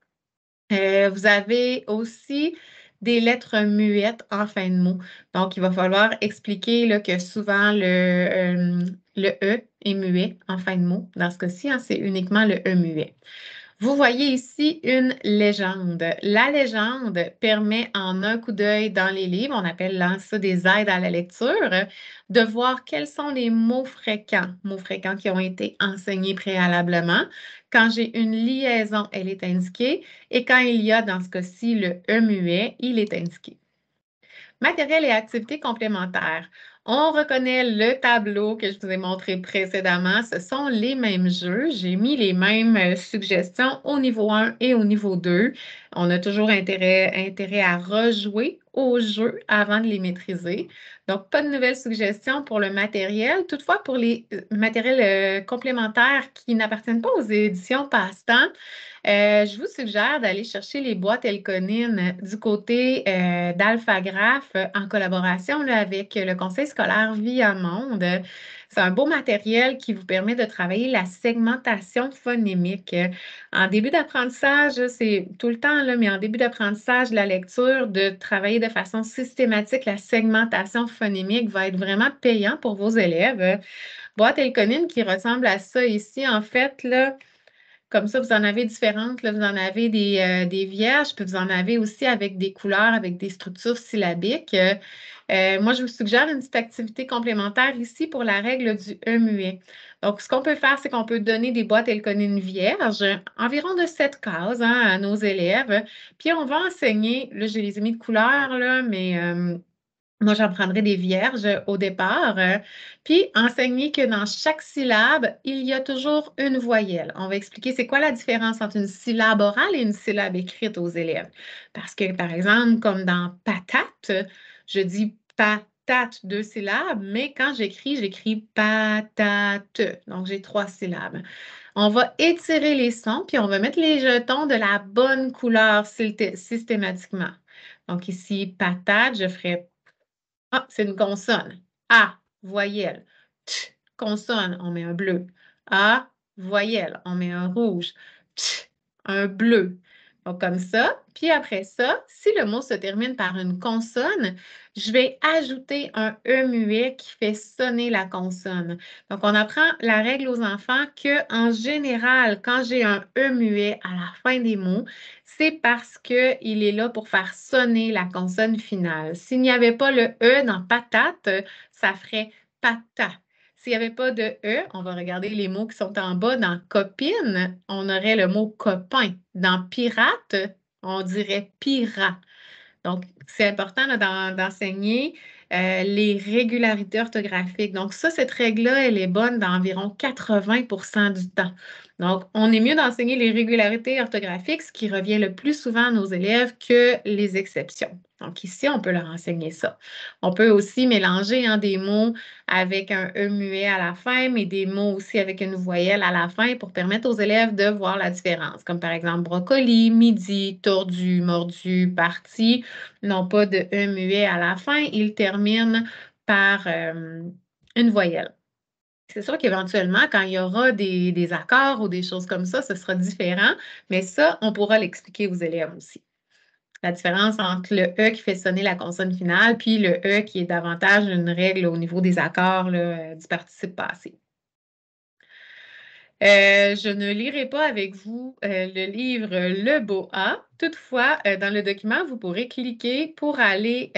Vous avez aussi des lettres muettes en fin de mot. Donc, il va falloir expliquer là, que souvent le E est muet en fin de mot. Dans ce cas-ci, hein, c'est uniquement le E muet. Vous voyez ici une légende. La légende permet en un coup d'œil dans les livres, on appelle ça des aides à la lecture, de voir quels sont les mots fréquents qui ont été enseignés préalablement. Quand j'ai une liaison, elle est indiquée et quand il y a dans ce cas-ci le E muet, il est indiqué. Matériel et activités complémentaires. On reconnaît le tableau que je vous ai montré précédemment. Ce sont les mêmes jeux. J'ai mis les mêmes suggestions au niveau 1 et au niveau 2. On a toujours intérêt à rejouer aux jeux avant de les maîtriser. Donc, pas de nouvelles suggestions pour le matériel. Toutefois, pour les matériels complémentaires qui n'appartiennent pas aux éditions Passe-Temps, je vous suggère d'aller chercher les boîtes Elconine du côté d'Alphagraph en collaboration là, avec le Conseil scolaire Via Monde. C'est un beau matériel qui vous permet de travailler la segmentation phonémique. En début d'apprentissage, c'est tout le temps, là, mais en début d'apprentissage de la lecture, de travailler de façon systématique la segmentation phonémique va être vraiment payant pour vos élèves. Boîte Elconine qui ressemble à ça ici, en fait, là. Comme ça, vous en avez différentes. Là, vous en avez des vierges, puis vous en avez aussi avec des couleurs, avec des structures syllabiques. Moi, je vous suggère une petite activité complémentaire ici pour la règle du E muet. Donc, ce qu'on peut faire, c'est qu'on peut donner des boîtes Elconine vierges, environ de 7 cases hein, à nos élèves. Puis, on va enseigner, là, je les ai mis de couleur, là, mais moi, j'en prendrai des vierges au départ. Puis, enseigner que dans chaque syllabe, il y a toujours une voyelle. On va expliquer c'est quoi la différence entre une syllabe orale et une syllabe écrite aux élèves. Parce que, par exemple, comme dans patate, je dis patate, 2 syllabes, mais quand j'écris patate. Donc, j'ai 3 syllabes. On va étirer les sons, puis on va mettre les jetons de la bonne couleur systématiquement. Donc, ici, patate, je ferai ah, c'est une consonne. A, voyelle. T, consonne, on met un bleu. A, voyelle, on met un rouge. T, un bleu. Donc, comme ça. Puis après ça, si le mot se termine par une consonne, je vais ajouter un E muet qui fait sonner la consonne. Donc, on apprend la règle aux enfants que, en général, quand j'ai un E muet à la fin des mots, c'est parce qu'il est là pour faire sonner la consonne finale. S'il n'y avait pas le E dans patate, ça ferait pata. S'il n'y avait pas de E, on va regarder les mots qui sont en bas. Dans copine, on aurait le mot copain. Dans pirate, on dirait pirat. Donc, c'est important là, d'enseigner les régularités orthographiques. Donc, ça, cette règle-là, elle est bonne dans environ 80% du temps. Donc, on est mieux d'enseigner les régularités orthographiques, ce qui revient le plus souvent à nos élèves que les exceptions. Donc, ici, on peut leur enseigner ça. On peut aussi mélanger des mots avec un E muet à la fin, mais des mots aussi avec une voyelle à la fin pour permettre aux élèves de voir la différence, comme par exemple brocoli, midi, tordu, mordu, parti n'ont pas de E muet à la fin, ils terminent par une voyelle. C'est sûr qu'éventuellement, quand il y aura des accords ou des choses comme ça, ce sera différent, mais ça, on pourra l'expliquer aux élèves aussi. La différence entre le E qui fait sonner la consonne finale, puis le E qui est davantage une règle au niveau des accords là, du participe passé. Je ne lirai pas avec vous le livre Le Boa. Toutefois, dans le document, vous pourrez cliquer pour aller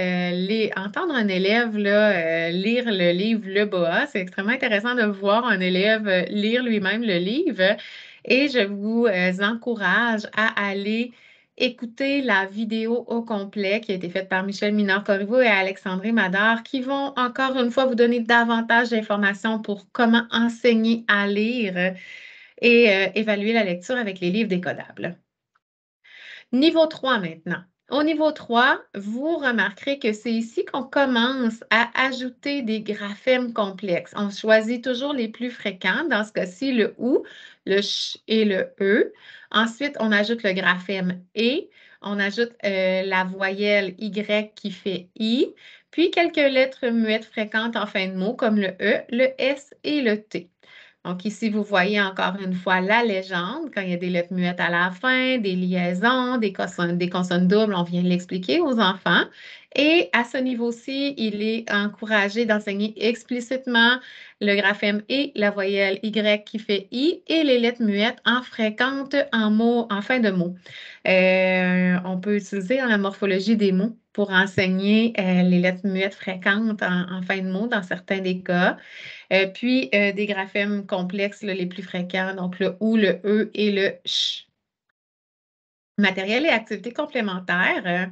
entendre un élève là, lire le livre Le Boa. C'est extrêmement intéressant de voir un élève lire lui-même le livre et je vous encourage à aller écouter la vidéo au complet qui a été faite par Michel Minard-Corriveau et Alexandre Madar qui vont encore une fois vous donner davantage d'informations pour comment enseigner à lire et évaluer la lecture avec les livres décodables. Niveau 3 maintenant. Au niveau 3, vous remarquerez que c'est ici qu'on commence à ajouter des graphèmes complexes. On choisit toujours les plus fréquents, dans ce cas-ci, le OU, le CH et le E. Ensuite, on ajoute le graphème E. On ajoute la voyelle Y qui fait I, puis quelques lettres muettes fréquentes en fin de mot, comme le E, le S et le T. Donc ici, vous voyez encore une fois la légende, quand il y a des lettres muettes à la fin, des liaisons, des consonnes doubles, on vient de l'expliquer aux enfants. Et à ce niveau-ci, il est encouragé d'enseigner explicitement le graphème et la voyelle Y qui fait I et les lettres muettes en fréquentes en fin de mot. On peut utiliser la morphologie des mots pour enseigner les lettres muettes fréquentes en fin de mot dans certains des cas. Puis des graphèmes complexes, là, les plus fréquents, donc le OU, le E et le CH. Matériel et activités complémentaires.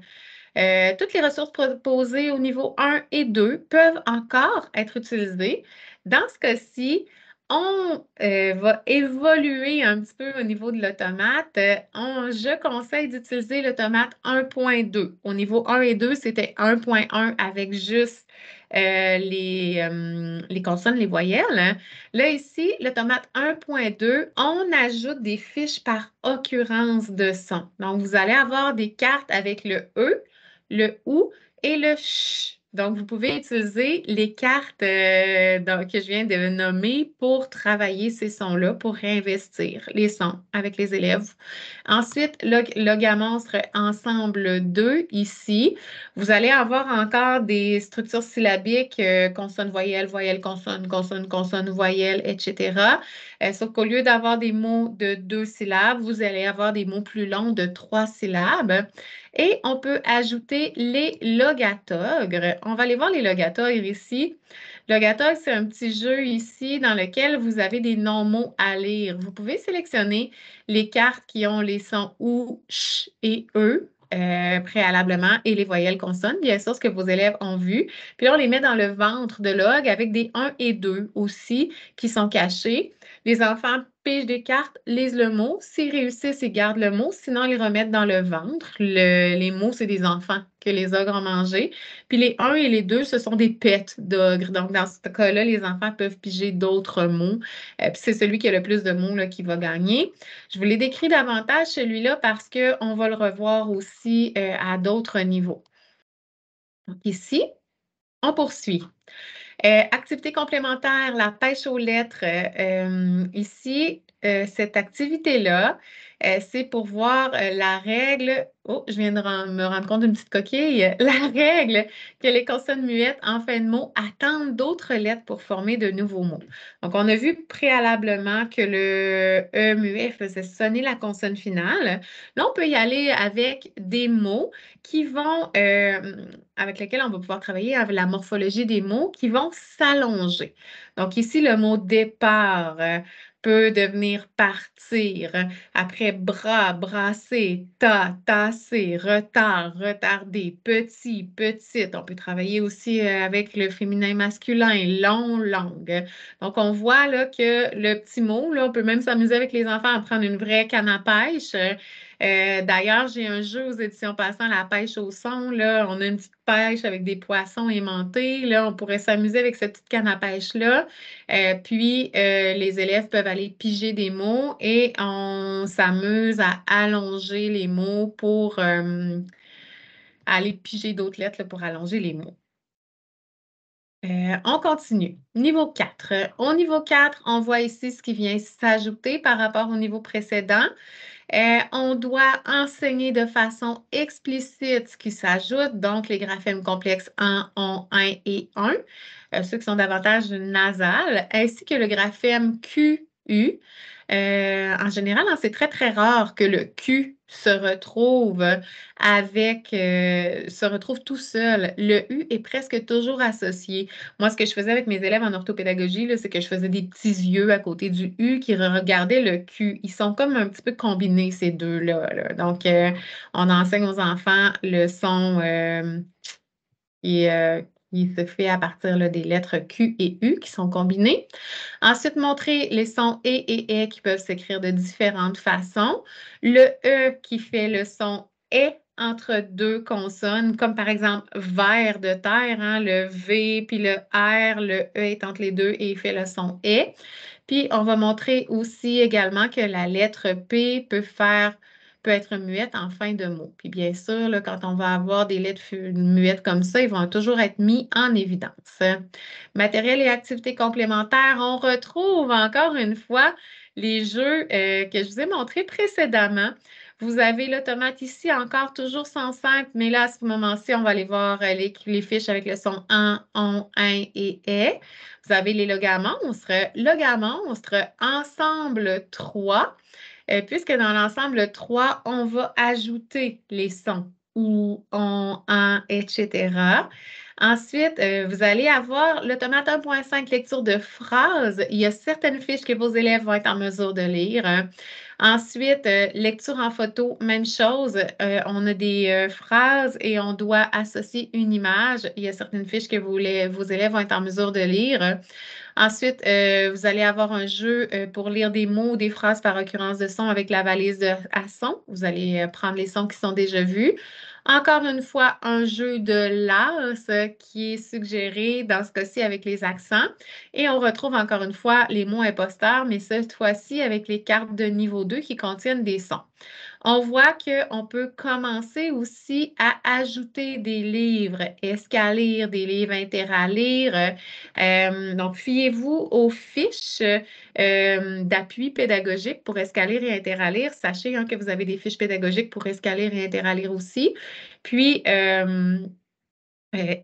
Toutes les ressources proposées au niveau 1 et 2 peuvent encore être utilisées. Dans ce cas-ci, on va évoluer un petit peu au niveau de l'automate. Je conseille d'utiliser l'automate 1.2. Au niveau 1 et 2, c'était 1.1 avec juste les consonnes, les voyelles, hein. Là, ici, l'automate 1.2, on ajoute des fiches par occurrence de son. Donc, vous allez avoir des cartes avec le E, le OU et le CH. Donc, vous pouvez utiliser les cartes que je viens de nommer pour travailler ces sons-là, pour réinvestir les sons avec les élèves. Ensuite, Logamonstre ensemble 2, ici, vous allez avoir encore des structures syllabiques, consonne, voyelle, voyelle, consonne, consonne, consonne, voyelle, etc. Sauf qu'au lieu d'avoir des mots de 2 syllabes, vous allez avoir des mots plus longs de 3 syllabes. Et on peut ajouter les logatogres. On va aller voir les logatogres ici. Logatogre, c'est un petit jeu ici dans lequel vous avez des non-mots à lire. Vous pouvez sélectionner les cartes qui ont les sons OU, CH et E préalablement et les voyelles consonnes, bien sûr, ce que vos élèves ont vu. Puis là, on les met dans le ventre de log avec des 1 et 2 aussi qui sont cachés. Les enfants pigent des cartes, lisent le mot. S'ils réussissent, ils gardent le mot. Sinon, ils remettent dans le ventre. Les mots, c'est des enfants que les ogres ont mangés. Puis les 1 et les 2, ce sont des pets d'ogres. Donc, dans ce cas-là, les enfants peuvent piger d'autres mots. Puis c'est celui qui a le plus de mots là, qui va gagner. Je vous l'ai décrit davantage, celui-là, parce qu'on va le revoir aussi à d'autres niveaux. Donc, ici, on poursuit. Activité complémentaire, la pêche aux lettres. Ici, cette activité-là, c'est pour voir la règle. Oh, je viens de me rendre compte d'une petite coquille. La règle que les consonnes muettes en fin de mot attendent d'autres lettres pour former de nouveaux mots. Donc, on a vu préalablement que le E muet faisait sonner la consonne finale. Là, on peut y aller avec des mots qui vont, avec lesquels on va pouvoir travailler avec la morphologie des mots qui vont s'allonger. Donc, ici, le mot départ peut devenir partir. Après, bras, brasser, tasser, retard, retarder, petit, petite. On peut travailler aussi avec le féminin masculin, long, longue. Donc, on voit là que le petit mot, là, on peut même s'amuser avec les enfants à prendre une vraie canne à pêche. D'ailleurs, j'ai un jeu aux éditions Passant, la pêche au son. Là, on a une petite pêche avec des poissons aimantés. Là, on pourrait s'amuser avec cette petite canne à pêche-là. Puis, les élèves peuvent aller piger des mots et on s'amuse à allonger les mots pour aller piger d'autres lettres là, pour allonger les mots. On continue. Niveau 4. Au niveau 4, on voit ici ce qui vient s'ajouter par rapport au niveau précédent. On doit enseigner de façon explicite ce qui s'ajoute, donc les graphèmes complexes en, on, un et un, ceux qui sont davantage nasales, ainsi que le graphème Q, U. En général, hein, c'est très, très rare que le Q se retrouve tout seul. Le U est presque toujours associé. Moi, ce que je faisais avec mes élèves en orthopédagogie, là, c'est que je faisais des petits yeux à côté du U qui regardaient le Q. Ils sont comme un petit peu combinés, ces deux-là, là. Donc, on enseigne aux enfants le son qui, euh, qui se fait à partir là, des lettres Q et U qui sont combinées. Ensuite, montrer les sons et qui peuvent s'écrire de différentes façons. Le E qui fait le son et entre deux consonnes, comme par exemple vers de terre, hein, le V puis le R, le E est entre les deux et il fait le son et. Puis, on va montrer aussi également que la lettre P peut être muette en fin de mot. Puis bien sûr, là, quand on va avoir des lettres muettes comme ça, ils vont toujours être mis en évidence. Matériel et activités complémentaires, on retrouve encore une fois les jeux que je vous ai montrés précédemment. Vous avez l'automate ici, encore toujours sans simple, mais là, à ce moment-ci, on va aller voir les fiches avec le son en, on, un et est. Vous avez les logamonstres, ensemble 3. Puisque dans l'ensemble 3, on va ajouter les sons ou, on, en, etc. Ensuite, vous allez avoir l'automate 1.5 lecture de phrases. Il y a certaines fiches que vos élèves vont être en mesure de lire. Ensuite, lecture en photo, même chose. On a des phrases et on doit associer une image. Il y a certaines fiches que vos élèves vont être en mesure de lire. Ensuite, vous allez avoir un jeu pour lire des mots ou des phrases par occurrence de son avec la valise à son. Vous allez prendre les sons qui sont déjà vus. Encore une fois, un jeu de l'as qui est suggéré dans ce cas-ci avec les accents. Et on retrouve encore une fois les mots imposteurs, mais cette fois-ci avec les cartes de niveau 2 qui contiennent des sons. On voit qu'on peut commencer aussi à ajouter des livres, escalire, des livres interalire. Donc, fiez-vous aux fiches d'appui pédagogique pour escalire et interalire. Sachez hein, que vous avez des fiches pédagogiques pour escalire et interalire aussi. Puis, les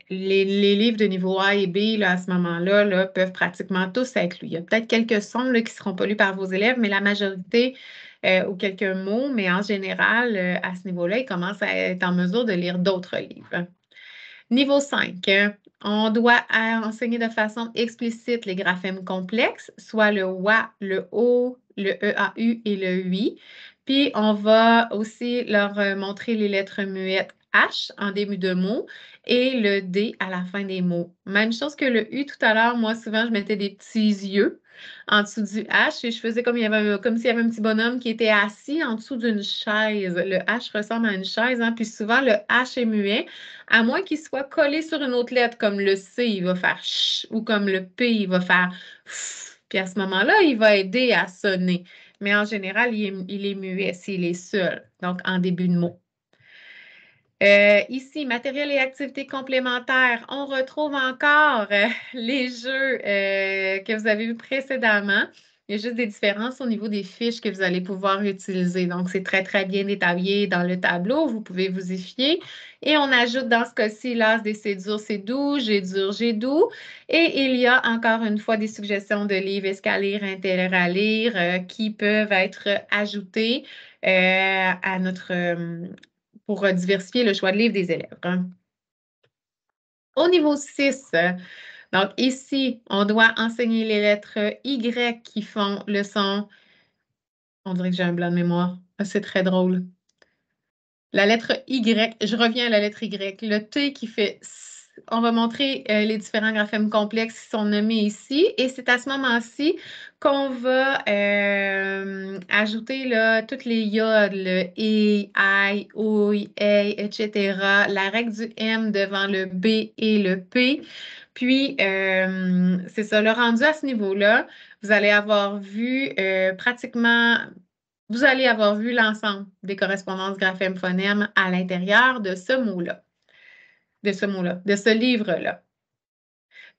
livres de niveau A et B, là, à ce moment-là, là, peuvent pratiquement tous être lus. Il y a peut-être quelques sons là, qui ne seront pas lus par vos élèves, mais la majorité, ou quelques mots, mais en général, à ce niveau-là, ils commencent à être en mesure de lire d'autres livres. Niveau 5, on doit enseigner de façon explicite les graphèmes complexes, soit le WA, le O, le EAU et le UI. Puis, on va aussi leur montrer les lettres muettes H en début de mot et le D à la fin des mots. Même chose que le U tout à l'heure, moi, souvent, je mettais des petits yeux en dessous du H et je faisais comme s'il y avait un petit bonhomme qui était assis en dessous d'une chaise. Le H ressemble à une chaise, hein, puis souvent, le H est muet, à moins qu'il soit collé sur une autre lettre, comme le C, il va faire ch, ou comme le P, il va faire f. Puis à ce moment-là, il va aider à sonner. Mais en général, il est muet s'il est seul, donc en début de mot. Ici, matériel et activités complémentaires, on retrouve encore les jeux que vous avez vus précédemment. Il y a juste des différences au niveau des fiches que vous allez pouvoir utiliser. Donc, c'est très, très bien détaillé dans le tableau. Vous pouvez vous y fier. Et on ajoute dans ce cas-ci l'as des C dur, C doux, G dur, G doux. Et il y a encore une fois des suggestions de livres escalire, inter à lire qui peuvent être ajoutées à pour diversifier le choix de livres des élèves, hein. Au niveau 6, donc ici, on doit enseigner les lettres Y qui font le son. On dirait que j'ai un blanc de mémoire. Ah, c'est très drôle. La lettre Y, je reviens à la lettre Y. Le T qui fait S. On va montrer les différents graphèmes complexes qui sont nommés ici. Et c'est à ce moment-ci qu'on va ajouter là, toutes les yods, le I, I, OI, A, etc. La règle du M devant le B et le P. Puis, c'est ça, le rendu à ce niveau-là, vous allez avoir vu pratiquement vous allez avoir vu l'ensemble des correspondances graphèmes-phonèmes à l'intérieur de ce mot-là, de ce livre-là.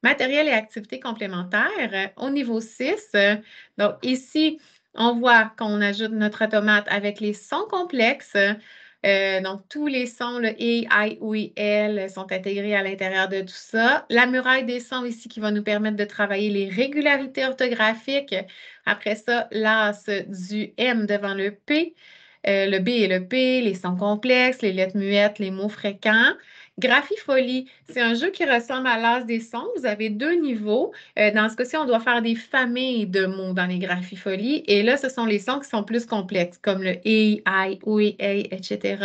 Matériel et activités complémentaires, au niveau 6, donc ici, on voit qu'on ajoute notre automate avec les sons complexes. Donc, tous les sons, le I, OI, L, sont intégrés à l'intérieur de tout ça. La muraille des sons ici qui va nous permettre de travailler les régularités orthographiques. Après ça, l'as du M devant le P, le B et le P, les sons complexes, les lettres muettes, les mots fréquents. Graphifolie, c'est un jeu qui ressemble à l'as des sons. Vous avez deux niveaux. Dans ce cas-ci, on doit faire des familles de mots dans les graphifolies. Et là, ce sont les sons qui sont plus complexes, comme le I, OI, A, etc.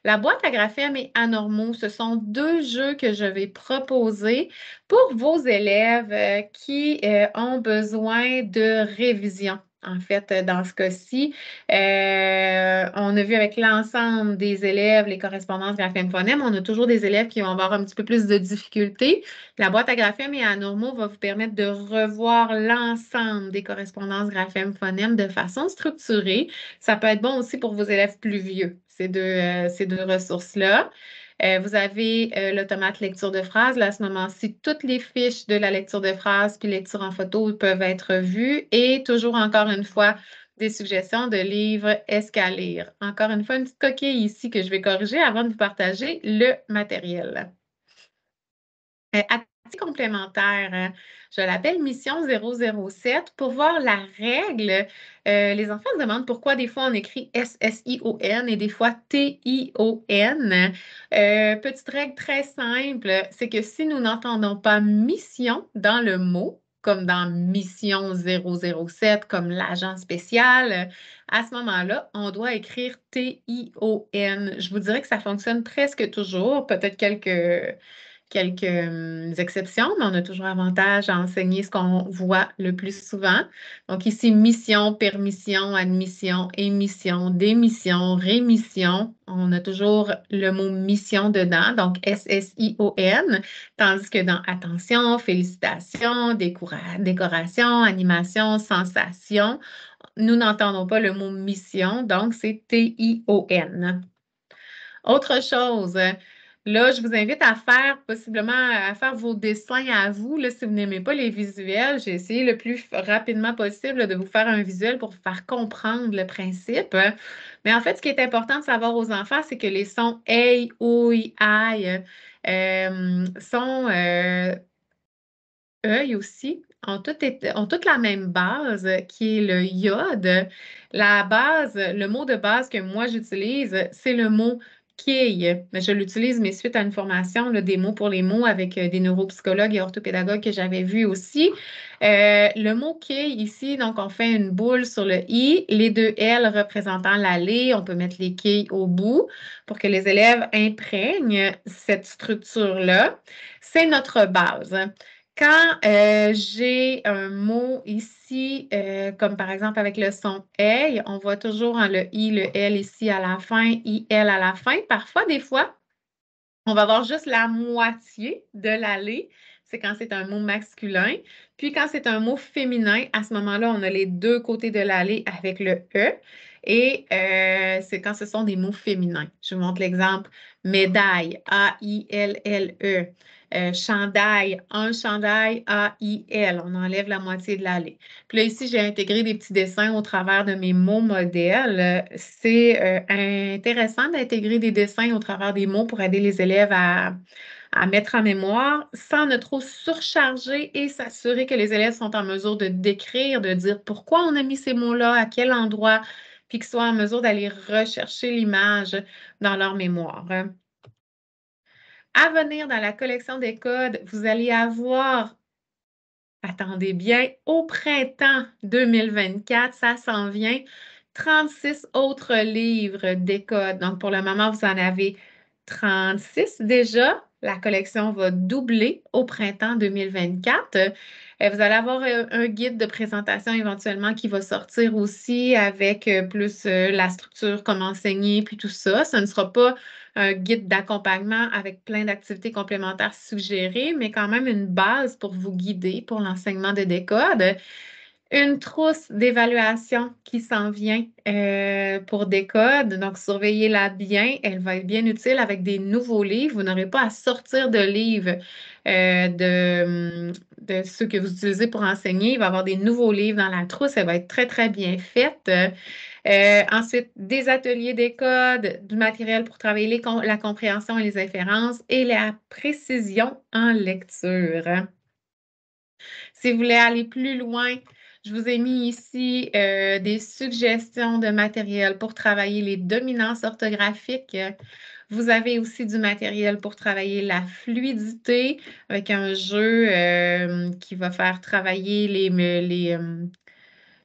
La boîte à graphèmes et anormaux, ce sont deux jeux que je vais proposer pour vos élèves qui ont besoin de révision. En fait, dans ce cas-ci, on a vu avec l'ensemble des élèves les correspondances graphèmes-phonèmes, on a toujours des élèves qui vont avoir un petit peu plus de difficultés. La boîte à graphèmes et anormaux va vous permettre de revoir l'ensemble des correspondances graphèmes-phonèmes de façon structurée. Ça peut être bon aussi pour vos élèves plus vieux, ces deux ressources-là. Vous avez l'automate lecture de phrases. Là, à ce moment-ci, toutes les fiches de la lecture de phrases puis lecture en photo peuvent être vues. Et toujours encore une fois, des suggestions de livres escalire. Encore une fois, une petite coquille ici que je vais corriger avant de vous partager le matériel. Activité complémentaire, je l'appelle Mission 007 pour voir la règle. Les enfants se demandent pourquoi des fois on écrit S-S-I-O-N et des fois T-I-O-N. Petite règle très simple, c'est que si nous n'entendons pas mission dans le mot, comme dans Mission 007, comme l'agent spécial, à ce moment-là, on doit écrire T-I-O-N. Je vous dirais que ça fonctionne presque toujours, peut-être quelques exceptions, mais on a toujours avantage à enseigner ce qu'on voit le plus souvent. Donc ici, mission, permission, admission, émission, démission, rémission. On a toujours le mot mission dedans, donc S-S-I-O-N, tandis que dans attention, félicitations, décoration, animation, sensation, nous n'entendons pas le mot mission, donc c'est T-I-O-N. Autre chose, là, je vous invite à faire possiblement à faire vos dessins à vous. Là, si vous n'aimez pas les visuels, j'ai essayé le plus rapidement possible là, de vous faire un visuel pour vous faire comprendre le principe. Mais en fait, ce qui est important de savoir aux enfants, c'est que les sons A, OI, I sont œil aussi, ont toutes la même base qui est le iode. La base, le mot de base que moi j'utilise, c'est le mot quille. Je l'utilise, mais suite à une formation, là, des mots pour les mots avec des neuropsychologues et orthopédagogues que j'avais vus aussi. Le mot quille ici, donc on fait une boule sur le i, les deux L représentant l'allée, on peut mettre les quilles au bout pour que les élèves imprègnent cette structure-là. C'est notre base. Quand j'ai un mot ici, comme par exemple avec le son hey, on voit toujours le i, le l ici à la fin, i, l à la fin. Parfois, des fois, on va avoir juste la moitié de l'allée. C'est quand c'est un mot masculin. Puis quand c'est un mot féminin, à ce moment-là, on a les deux côtés de l'allée avec le E. Et c'est quand ce sont des mots féminins. Je vous montre l'exemple. Médaille, A-I-L-L-E. chandail, un chandail AIL. On enlève la moitié de la ligne. Puis là, ici, j'ai intégré des petits dessins au travers de mes mots modèles. C'est intéressant d'intégrer des dessins au travers des mots pour aider les élèves à mettre en mémoire sans ne trop surcharger et s'assurer que les élèves sont en mesure de décrire, de dire pourquoi on a mis ces mots-là, à quel endroit, puis qu'ils soient en mesure d'aller rechercher l'image dans leur mémoire. À venir dans la collection des codes, vous allez avoir, attendez bien, au printemps 2024, ça s'en vient, 36 autres livres des codes. Donc, pour le moment, vous en avez 36 déjà. La collection va doubler au printemps 2024. Vous allez avoir un guide de présentation éventuellement qui va sortir aussi avec plus la structure, comment enseigner, puis tout ça. Ce ne sera pas un guide d'accompagnement avec plein d'activités complémentaires suggérées, mais quand même une base pour vous guider pour l'enseignement de Décode. Une trousse d'évaluation qui s'en vient pour Décode, donc surveillez-la bien. Elle va être bien utile avec des nouveaux livres. Vous n'aurez pas à sortir de livres de ceux que vous utilisez pour enseigner. Il va y avoir des nouveaux livres dans la trousse. Elle va être très, très bien faite. Ensuite, des ateliers Décode, du matériel pour travailler la compréhension et les inférences et la précision en lecture. Si vous voulez aller plus loin, je vous ai mis ici des suggestions de matériel pour travailler les dominances orthographiques. Vous avez aussi du matériel pour travailler la fluidité avec un jeu qui va faire travailler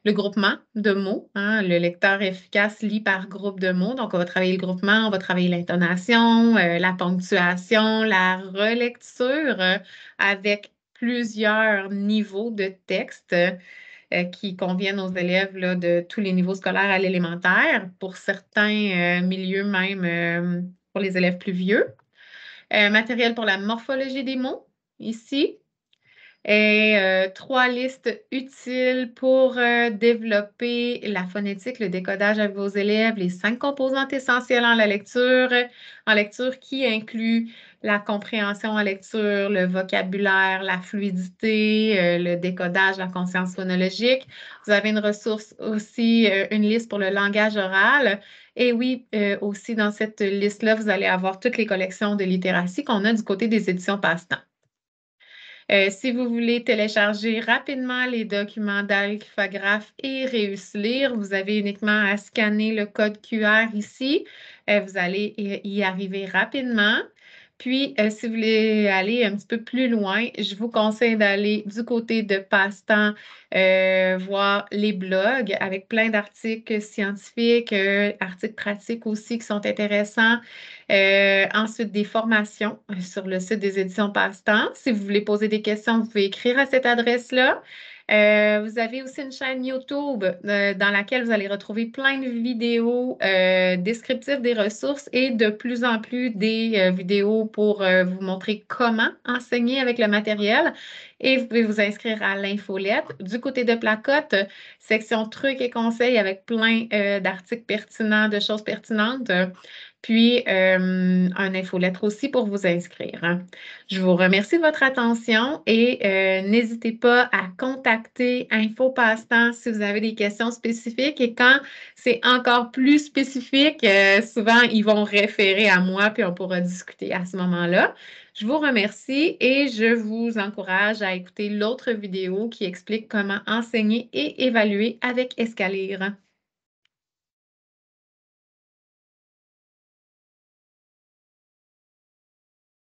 le groupement de mots. Hein. Le lecteur efficace lit par groupe de mots. Donc, on va travailler le groupement, on va travailler l'intonation, la ponctuation, la relecture avec plusieurs niveaux de texte qui conviennent aux élèves là, de tous les niveaux scolaires à l'élémentaire, pour certains milieux même pour les élèves plus vieux. Matériel pour la morphologie des mots, ici. Et 3 listes utiles pour développer la phonétique, le décodage avec vos élèves, les 5 composantes essentielles en lecture qui incluent la compréhension en lecture, le vocabulaire, la fluidité, le décodage, la conscience phonologique. Vous avez une ressource aussi, une liste pour le langage oral. Et oui, aussi dans cette liste-là, vous allez avoir toutes les collections de littératie qu'on a du côté des éditions Passe-Temps. Si vous voulez télécharger rapidement les documents d'Alphographe et Réussir, vous avez uniquement à scanner le code QR ici. Vous allez y arriver rapidement. Puis, si vous voulez aller un petit peu plus loin, je vous conseille d'aller du côté de Passe-Temps, voir les blogs avec plein d'articles scientifiques, articles pratiques aussi qui sont intéressants. Ensuite, des formations sur le site des éditions Passe-Temps. Si vous voulez poser des questions, vous pouvez écrire à cette adresse-là. Vous avez aussi une chaîne YouTube dans laquelle vous allez retrouver plein de vidéos descriptives des ressources et de plus en plus des vidéos pour vous montrer comment enseigner avec le matériel. Et vous pouvez vous inscrire à l'infolette. Du côté de Placote, section trucs et conseils avec plein d'articles pertinents, de choses pertinentes. Puis, un infolettre aussi pour vous inscrire. Hein. Je vous remercie de votre attention et n'hésitez pas à contacter Info Passe-Temps si vous avez des questions spécifiques. Et quand c'est encore plus spécifique, souvent, ils vont référer à moi puis on pourra discuter à ce moment-là. Je vous remercie et je vous encourage à écouter l'autre vidéo qui explique comment enseigner et évaluer avec Escalire.